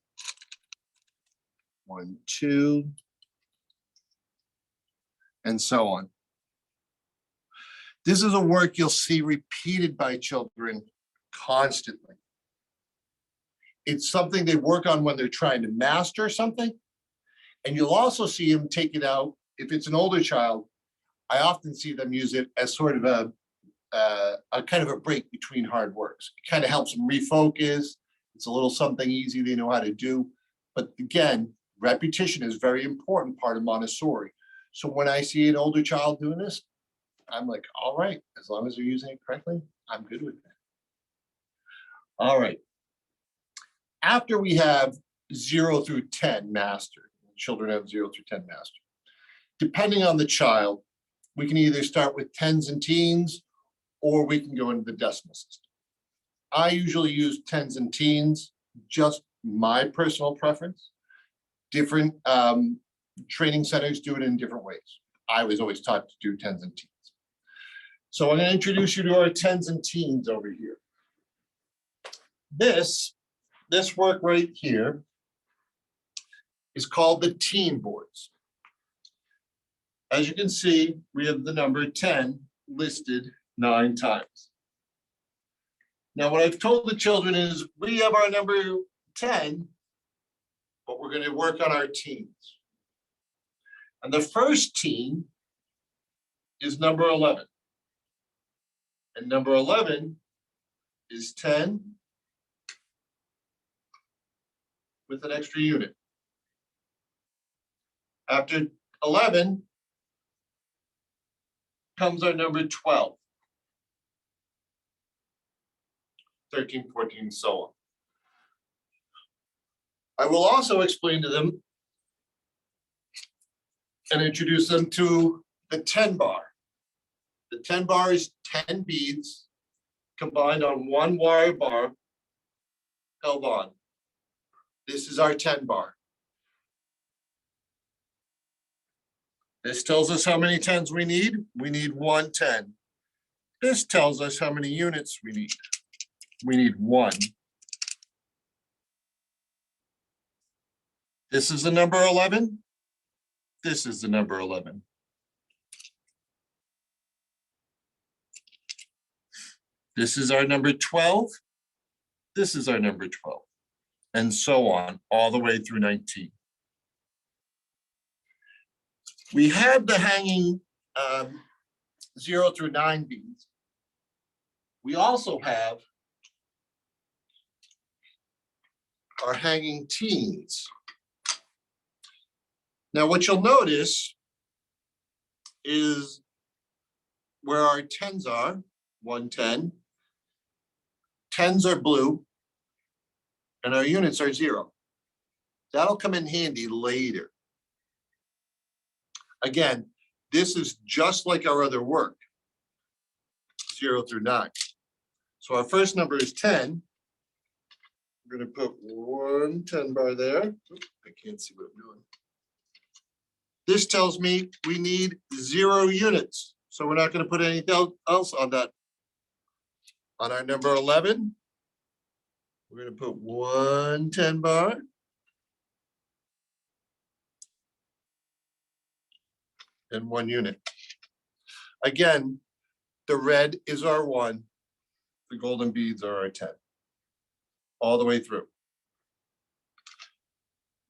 1, 2, and so on. This is a work you'll see repeated by children constantly. It's something they work on when they're trying to master something. And you'll also see them take it out. If it's an older child, I often see them use it as sort of a kind of a break between hard works. It kind of helps them refocus. It's a little something easy they know how to do. But again, repetition is a very important part of Montessori. So when I see an older child doing this, I'm like, all right, as long as they're using it correctly, I'm good with that. All right. After we have 0 through 10 mastered, children have 0 through 10 mastered, depending on the child, we can either start with tens and teens, or we can go into the decimal system. I usually use tens and teens, just my personal preference. Different training centers do it in different ways. I was always taught to do tens and teens. So I'm going to introduce you to our tens and teens over here. This work right here is called the teen boards. As you can see, we have the number 10 listed 9 times. Now, what I've told the children is we have our number 10, but we're going to work on our teens. And the first teen is number 11. And number 11 is 10 with an extra unit. After 11 comes our number 12, 13, 14, and so on. I will also explain to them and introduce them to the 10 bar. The 10 bar is 10 beads combined on one wire bar held on. This is our 10 bar. This tells us how many 10s we need. We need 1 10. This tells us how many units we need. We need 1. This is the number 11. This is the number 11. This is our number 12. This is our number 12. And so on, all the way through 19. We had the hanging 0 through 9 beads. We also have our hanging teens. Now, what you'll notice is where our 10s are, 1 10. 10s are blue, and our units are 0. That'll come in handy later. Again, this is just like our other work, 0 through 9. So our first number is 10. We're going to put 1 10 bar there. Oops, I can't see what I'm doing. This tells me we need 0 units. So we're not going to put anything else on that. On our number 11, we're going to put 1 10 bar. And 1 unit. Again, the red is our 1. The golden beads are our 10. All the way through.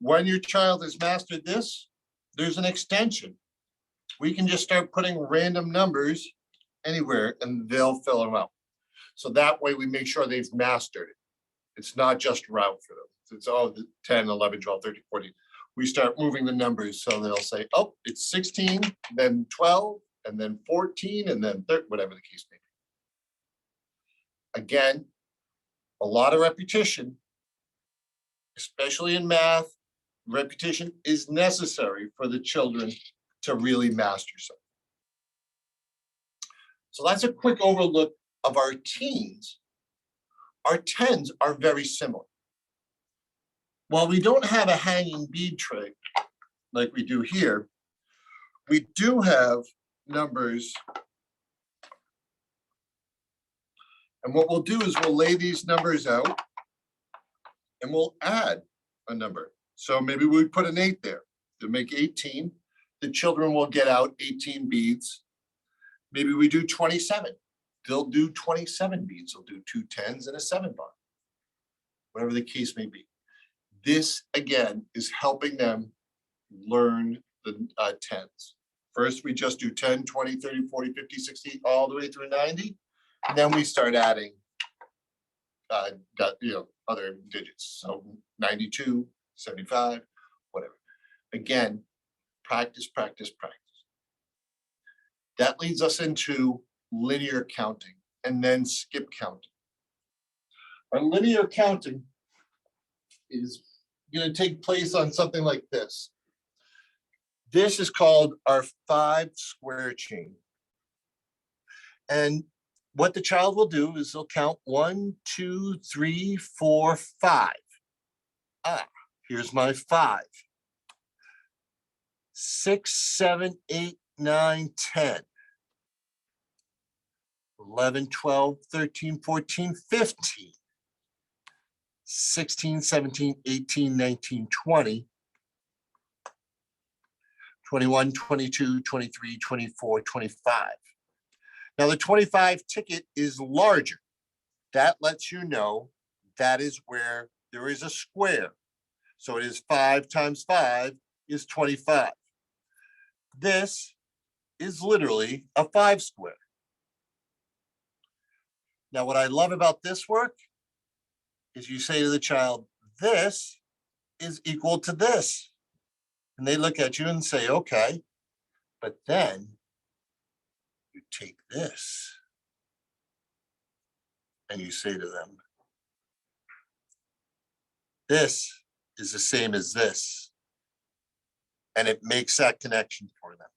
When your child has mastered this, there's an extension. We can just start putting random numbers anywhere and they'll fill them out. So that way we make sure they've mastered it. It's not just route for them. It's all 10, 11, 12, 13, 14. We start moving the numbers so they'll say, oh, it's 16, then 12, and then 14, and then 13, whatever the case may be. Again, a lot of repetition, especially in math, repetition is necessary for the children to really master something. So that's a quick overlook of our teens. Our 10s are very similar. While we don't have a hanging bead tray like we do here, we do have numbers. And what we'll do is we'll lay these numbers out and we'll add a number. So maybe we put an 8 there to make 18. The children will get out 18 beads. Maybe we do 27. They'll do 27 beads. They'll do 2 10s and a 7 bar, whatever the case may be. This, again, is helping them learn the 10s. First, we just do 10, 20, 30, 40, 50, 60, all the way through 90. And then we start adding other digits. So 92, 75, whatever. Again, practice, practice, practice. That leads us into linear counting and then skip counting. Our linear counting is going to take place on something like this. This is called our 5 square chain. And what the child will do is they'll count 1, 2, 3, 4, 5. Here's my 5. 6, 7, 8, 9, 10. 11, 12, 13, 14, 15. 16, 17, 18, 19, 20. 21, 22, 23, 24, 25. Now the 25 ticket is larger. That lets you know that is where there is a square. So it is 5 times 5 is 25. This is literally a 5 square. Now what I love about this work is you say to the child, this is equal to this. And they look at you and say, okay, but then you take this and you say to them, this is the same as this. And it makes that connection for them.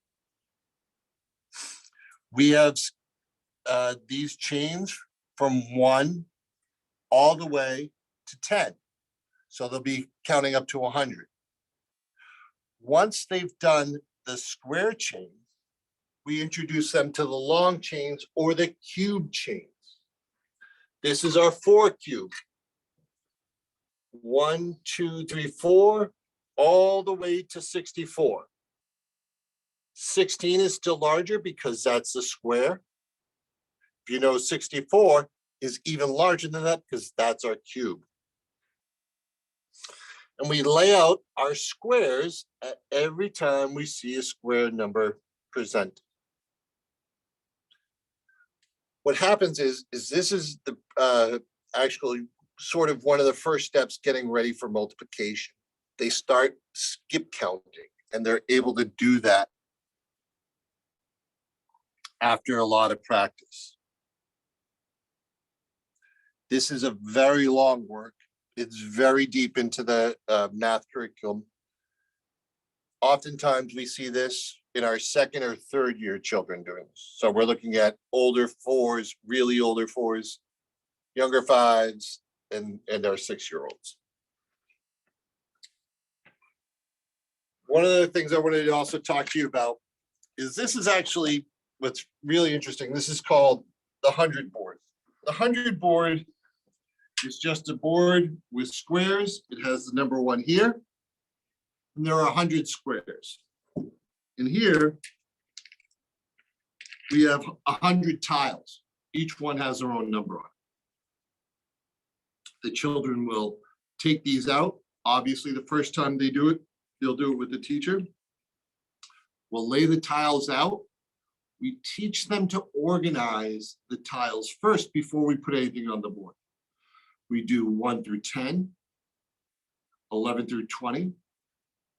We have these chains from 1 all the way to 10. So they'll be counting up to 100. Once they've done the square chain, we introduce them to the long chains or the cube chains. This is our 4 cube. 1, 2, 3, 4, all the way to 64. 16 is still larger because that's the square. If you know 64 is even larger than that because that's our cube. And we lay out our squares at every time we see a square number presented. What happens is this is the actually sort of one of the first steps getting ready for multiplication. They start skip counting, and they're able to do that after a lot of practice. This is a very long work. It's very deep into the math curriculum. Oftentimes we see this in our 2nd or 3rd year children doing this. So we're looking at older 4s, really older 4s, younger 5s, and our 6-year-olds. One of the things I wanted to also talk to you about is this is actually what's really interesting. This is called the 100 board. The 100 board is just a board with squares. It has the number 1 here, and there are 100 squares. And here we have 100 tiles. Each one has their own number on it. The children will take these out. Obviously, the first time they do it, they'll do it with the teacher. We'll lay the tiles out. We teach them to organize the tiles first before we put anything on the board. We do 1 through 10, 11 through 20,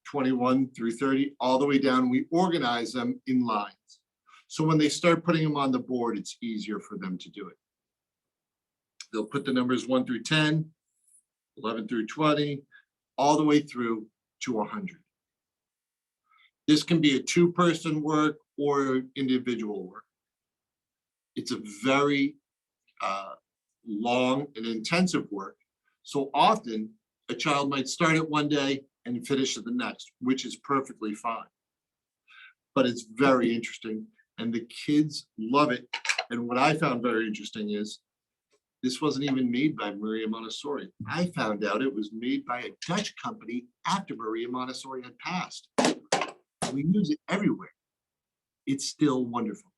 21 through 30, all the way down. We organize them in lines. So when they start putting them on the board, it's easier for them to do it. They'll put the numbers 1 through 10, 11 through 20, all the way through to 100. This can be a 2-person work or individual work. It's a very long and intensive work. So often a child might start it one day and finish it the next, which is perfectly fine. But it's very interesting and the kids love it. And what I found very interesting is this wasn't even made by Maria Montessori. I found out it was made by a Dutch company after Maria Montessori had passed. We use it everywhere. It's still wonderful.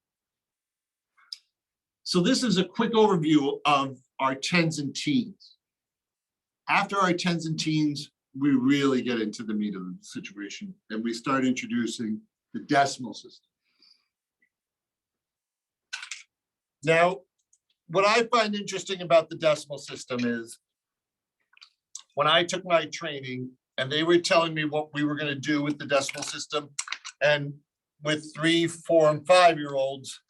So this is a quick overview of our 10s and teens. After our 10s and teens, we really get into the meat of the situation and we start introducing the decimal system. Now, what I find interesting about the decimal system is when I took my training and they were telling me what we were going to do with the decimal system, and with 3, 4, and 5-year-olds,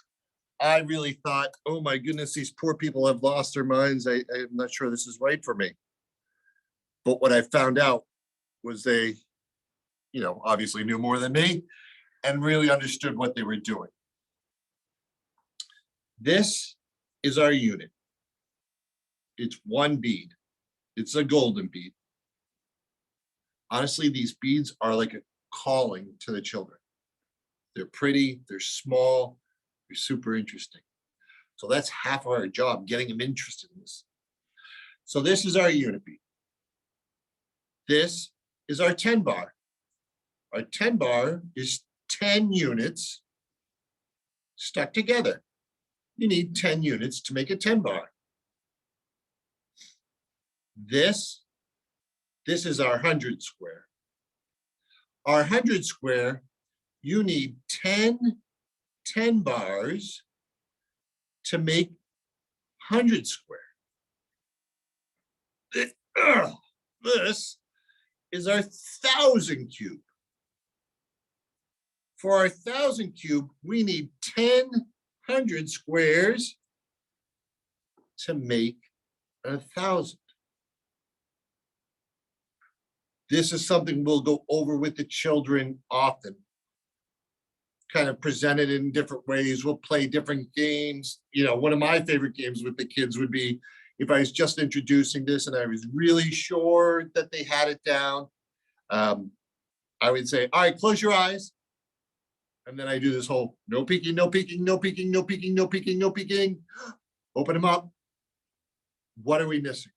I really thought, oh my goodness, these poor people have lost their minds. I'm not sure this is right for me. But what I found out was they, obviously knew more than me and really understood what they were doing. This is our unit. It's 1 bead. It's a golden bead. Honestly, these beads are like a calling to the children. They're pretty, they're small, they're super interesting. So that's half of our job, getting them interested in this. So this is our unit bead. This is our 10 bar. Our 10 bar is 10 units stuck together. You need 10 units to make a 10 bar. This is our 100 square. Our 100 square, you need 10 bars to make 100 square. This is our 1,000 cube. For our 1,000 cube, we need 10 100 squares to make 1,000. This is something we'll go over with the children often. kind of presented in different ways. We'll play different games. You know, one of my favorite games with the kids would be if I was just introducing this and I was really sure that they had it down. I would say, all right, close your eyes. And then I do this whole no peeking, no peeking, no peeking, no peeking, no peeking, no peeking. Open them up. What are we missing?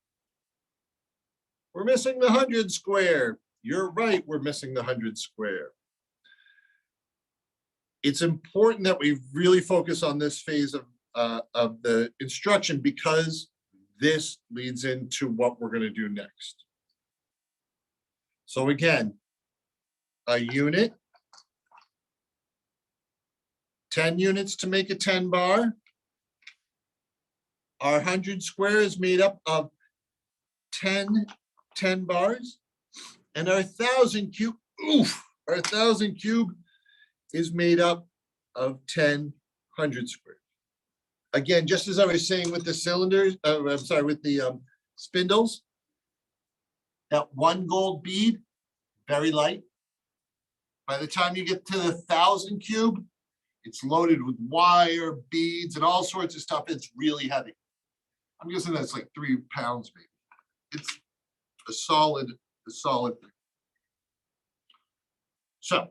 We're missing the 100 square. You're right, we're missing the 100 square. It's important that we really focus on this phase of the instruction because this leads into what we're going to do next. So again, a unit, 10 units to make a 10 bar. Our 100 square is made up of 10 bars, and our 1,000 cube, our 1,000 cube is made up of 10 100 squares. Again, just as I was saying with the cylinders, I'm sorry, with the spindles, that one gold bead, very light. By the time you get to the 1,000 cube, it's loaded with wire, beads, and all sorts of stuff. It's really heavy. I'm guessing that's like 3 pounds, maybe. It's a solid thing. So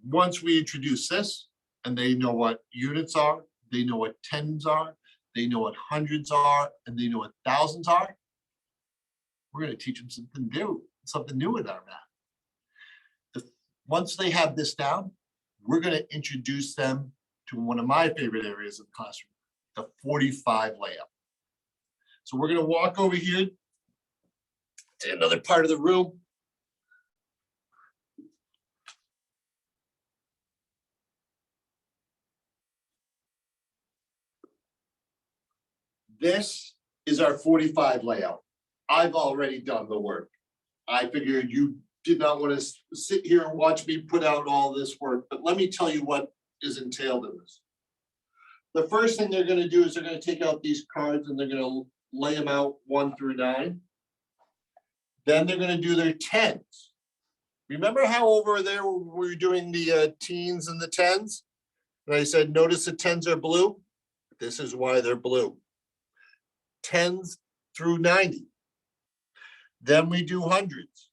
once we introduce this, and they know what units are, they know what tens are, they know what hundreds are, and they know what thousands are, we're going to teach them something new in our math. Once they have this down, we're going to introduce them to one of my favorite areas of the classroom, the 45 layout. So we're going to walk over here to another part of the room. This is our 45 layout. I've already done the work. I figured you did not want to sit here and watch me put out all this work, but let me tell you what is entailed in this. The first thing they're going to do is they're going to take out these cards and they're going to lay them out 1 through 9. Then they're going to do their tens. Remember how over there we were doing the teens and the tens? And I said, notice the tens are blue. This is why they're blue. Tens through 90. Then we do hundreds.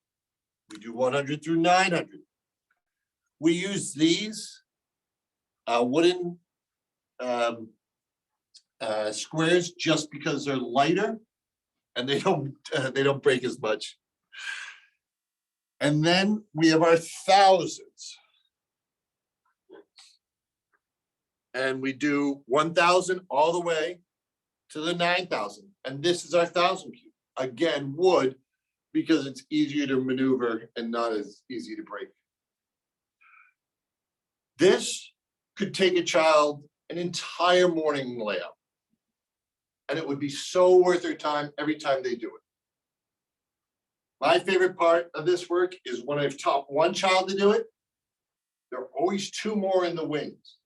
We do 100 through 900. We use these wooden squares just because they're lighter and they don't break as much. And then we have our thousands. And we do 1,000 all the way to the 9,000. And this is our 1,000 cube. Again, wood, because it's easier to maneuver and not as easy to break. This could take a child an entire morning layout. And it would be so worth their time every time they do it. My favorite part of this work is when I've taught one child to do it, there are always 2 more in the wings.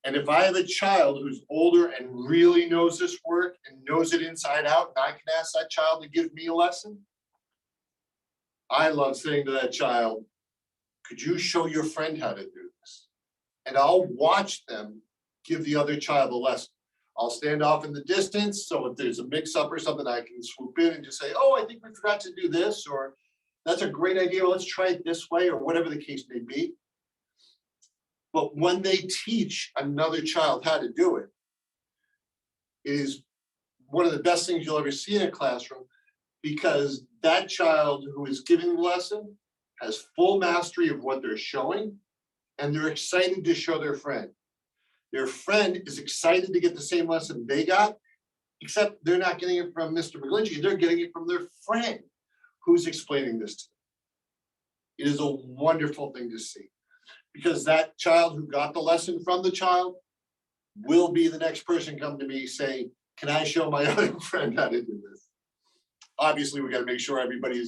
And if I have a child who's older and really knows this work and knows it inside out, and I can ask that child to give me a lesson, I love saying to that child, could you show your friend how to do this? And I'll watch them give the other child a lesson. I'll stand off in the distance, so if there's a mix-up or something, I can swoop in and just say, oh, I think we forgot to do this, or that's a great idea, let's try it this way, or whatever the case may be. But when they teach another child how to do it, it is one of the best things you'll ever see in a classroom, because that child who is giving the lesson has full mastery of what they're showing, and they're excited to show their friend. Their friend is excited to get the same lesson they got, except they're not getting it from Mr. McGlinchy, they're getting it from their friend who's explaining this to them. It is a wonderful thing to see, because that child who got the lesson from the child will be the next person come to me saying, can I show my other friend how to do this? Obviously, we got to make sure everybody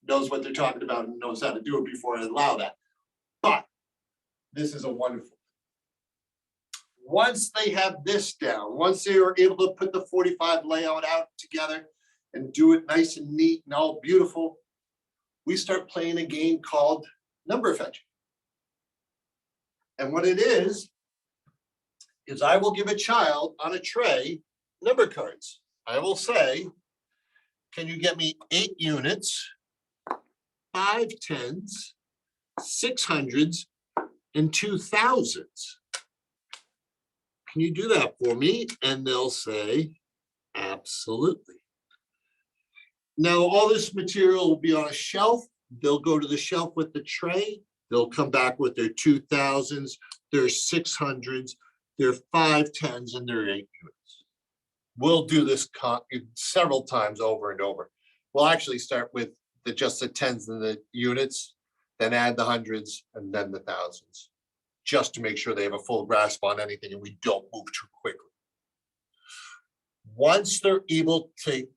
knows what they're talking about and knows how to do it before I allow that. But this is a wonderful. Once they have this down, once they are able to put the 45 layout out together and do it nice and neat and all beautiful, we start playing a game called number fetching. And what it is I will give a child on a tray number cards. I will say, can you get me 8 units, 5 tens, 600s, and 2000s? Can you do that for me? And they'll say, absolutely. Now, all this material will be on a shelf. They'll go to the shelf with the tray. They'll come back with their 2000s, their 600s, their 5 tens, and their 8 units. We'll do this several times over and over. We'll actually start with just the tens and the units, then add the hundreds, and then the thousands, just to make sure they have a full grasp on anything and we don't move too quickly. Once they're able to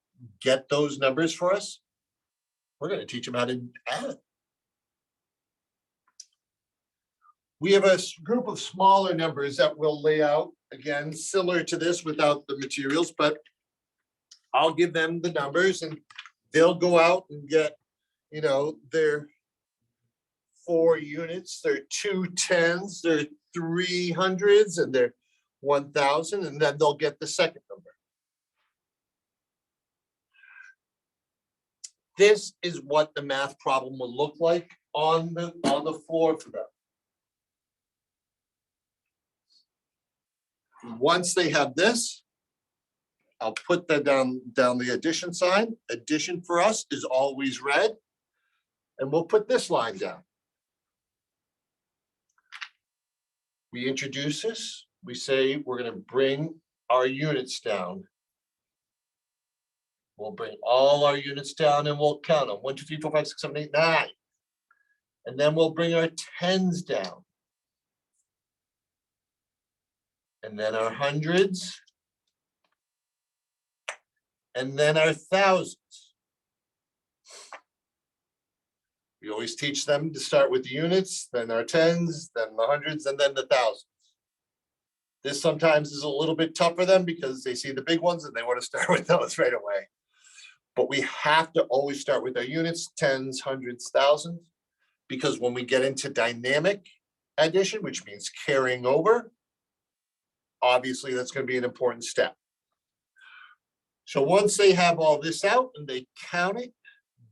get those numbers for us, we're going to teach them how to add. We have a group of smaller numbers that we'll lay out, again, similar to this without the materials, but I'll give them the numbers and they'll go out and get, you know, their 4 units, their 2 tens, their 300s, and their 1000, and then they'll get the second number. This is what the math problem will look like on the floor for them. Once they have this, I'll put that down the addition sign. Addition for us is always red. And we'll put this line down. We introduce this. We say we're going to bring our units down. We'll bring all our units down and we'll count them. 1, 2, 3, 4, 5, 6, 7, 8, 9. And then we'll bring our tens down. And then our hundreds. And then our thousands. We always teach them to start with the units, then our tens, then the hundreds, and then the thousands. This sometimes is a little bit tough for them because they see the big ones and they want to start with those right away. But we have to always start with our units, tens, hundreds, thousands, because when we get into dynamic addition, which means carrying over, obviously that's going to be an important step. So once they have all this out and they count it,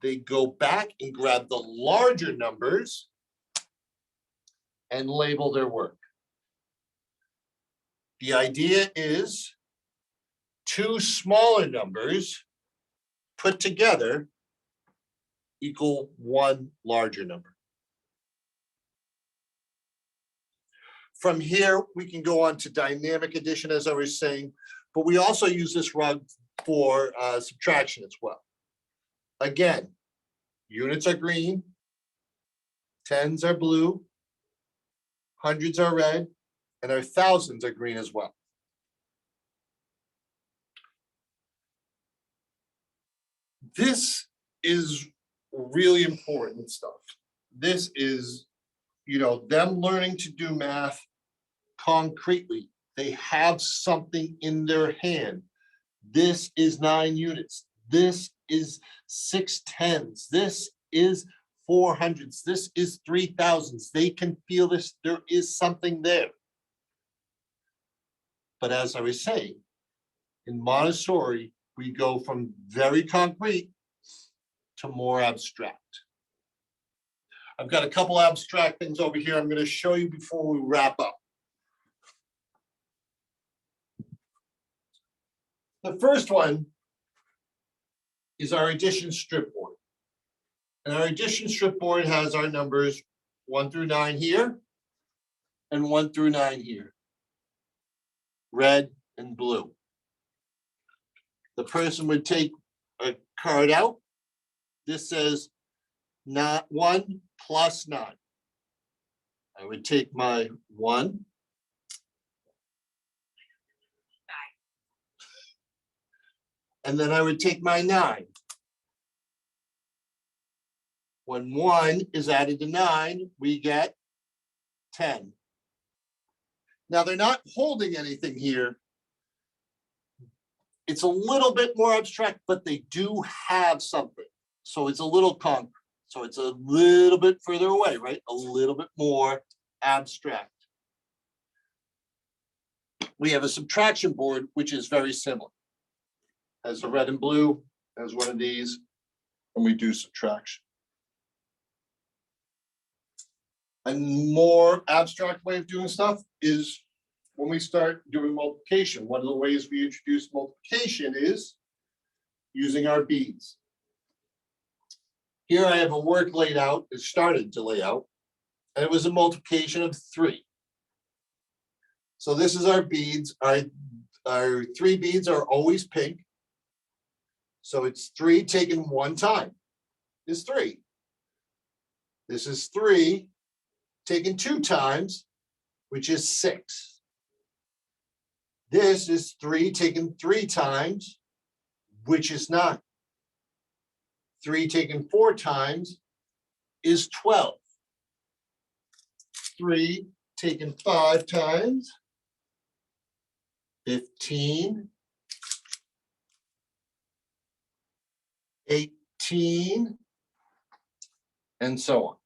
they go back and grab the larger numbers and label their work. The idea is 2 smaller numbers put together equal 1 larger number. From here, we can go on to dynamic addition, as I was saying, but we also use this rug for subtraction as well. Again, units are green, tens are blue, hundreds are red, and our thousands are green as well. This is really important stuff. This is, you know, them learning to do math concretely. They have something in their hand. This is 9 units. This is 6 tens. This is 400s. This is 3000s. They can feel this. There is something there. But as I was saying, in Montessori, we go from very concrete to more abstract. I've got a couple abstract things over here I'm going to show you before we wrap up. The first one is our addition strip board. And our addition strip board has our numbers 1 through 9 here and 1 through 9 here. Red and blue. The person would take a card out. This says not 1 plus 9. I would take my 1. And then I would take my 9. When 1 is added to 9, we get 10. Now they're not holding anything here. It's a little bit more abstract, but they do have something. So it's a little concrete. So it's a little bit further away, right? A little bit more abstract. We have a subtraction board, which is very similar. Has a red and blue, has one of these, and we do subtraction. A more abstract way of doing stuff is when we start doing multiplication. One of the ways we introduce multiplication is using our beads. Here I have a work laid out, it started to lay out, and it was a multiplication of 3. So this is our beads. Our 3 beads are always pink. So it's 3 taken 1 time is 3. This is 3 taken 2 times, which is 6. This is 3 taken 3 times, which is 9. 3 taken 4 times is 12. 3 taken 5 times, 15. 18, and so on.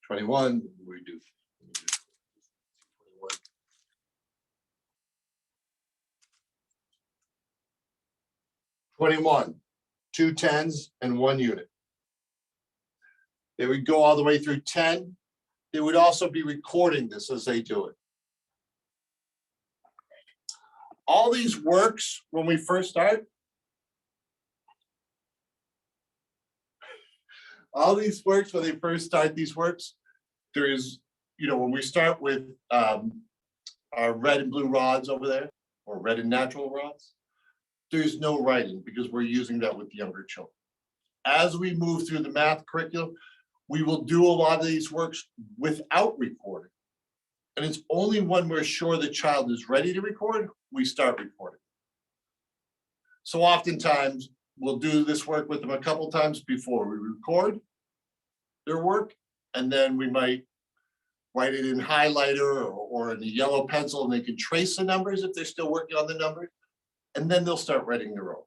21, we do 21. 21, 2 tens and 1 unit. They would go all the way through 10. They would also be recording this as they do it. All these works when we first start. All these works, when they first start these works, there is, when we start with our red and blue rods over there, or red and natural rods, there's no writing because we're using that with younger children. As we move through the math curriculum, we will do a lot of these works without recording. And it's only when we're sure the child is ready to record, we start recording. So oftentimes, we'll do this work with them a couple times before we record their work, and then we might write it in highlighter or in a yellow pencil, and they can trace the numbers if they're still working on the numbers, and then they'll start writing their own.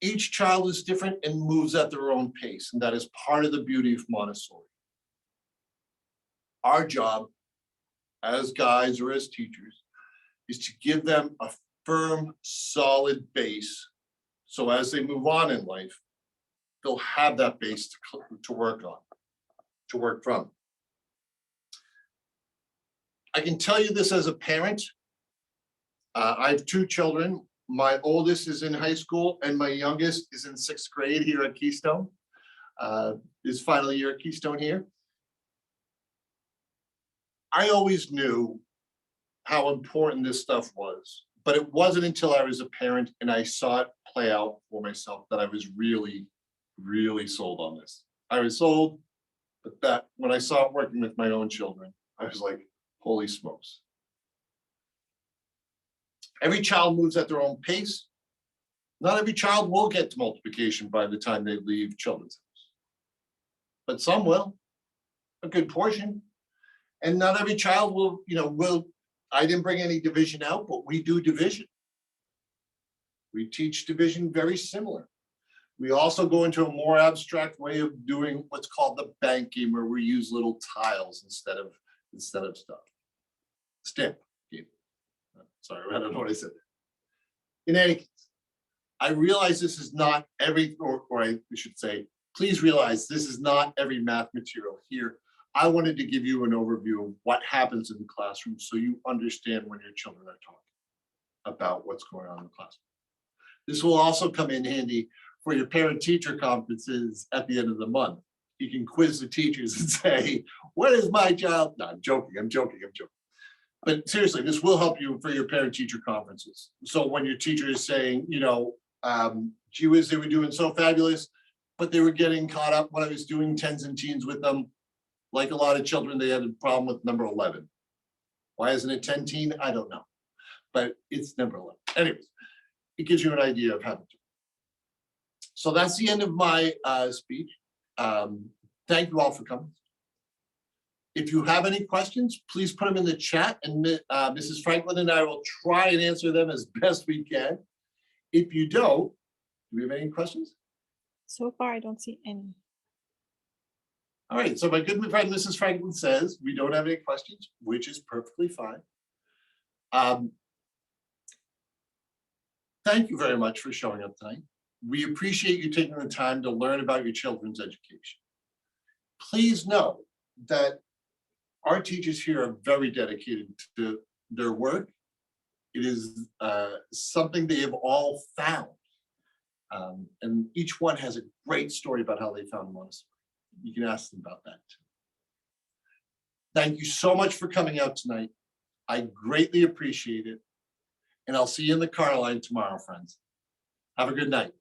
Each child is different and moves at their own pace, and that is part of the beauty of Montessori. Our job as guides or as teachers is to give them a firm, solid base. So as they move on in life, they'll have that base to work on, to work from. I can tell you this as a parent. I have 2 children. My oldest is in high school and my youngest is in 6th grade here at Keystone. His final year at Keystone here. I always knew how important this stuff was. But it wasn't until I was a parent and I saw it play out for myself that I was really, really sold on this. I was sold, but that when I saw it working with my own children, I was like, holy smokes. Every child moves at their own pace. Not every child will get to multiplication by the time they leave children's house. But some will, a good portion. And not every child will, I didn't bring any division out, but we do division. We teach division very similar. We also go into a more abstract way of doing what's called the bank game, where we use little tiles instead of stuff. Stamp game. Sorry, I don't know what I said. In any case, I realize this is not every, or I should say, please realize this is not every math material here. I wanted to give you an overview of what happens in the classroom so you understand when your children are talking about what's going on in the classroom. This will also come in handy for your parent-teacher conferences at the end of the month. You can quiz the teachers and say, what is my child? No, I'm joking. But seriously, this will help you for your parent-teacher conferences. So when your teacher is saying, gee whiz, they were doing so fabulous, but they were getting caught up when I was doing tens and teens with them. Like a lot of children, they had a problem with number 11. Why isn't it 10 teen? I don't know, but it's number 11. Anyways, it gives you an idea of how to do it. So that's the end of my speech. Thank you all for coming. If you have any questions, please put them in the chat, and Mrs. Franklin and I will try and answer them as best we can. If you don't, do we have any questions? So far, I don't see any. All right, so my good friend Mrs. Franklin says we don't have any questions, which is perfectly fine. Thank you very much for showing up tonight. We appreciate you taking the time to learn about your children's education. Please know that our teachers here are very dedicated to their work. It is something they have all found. And each one has a great story about how they found Montessori. You can ask them about that too. Thank you so much for coming out tonight. I greatly appreciate it. And I'll see you in the car line tomorrow, friends. Have a good night.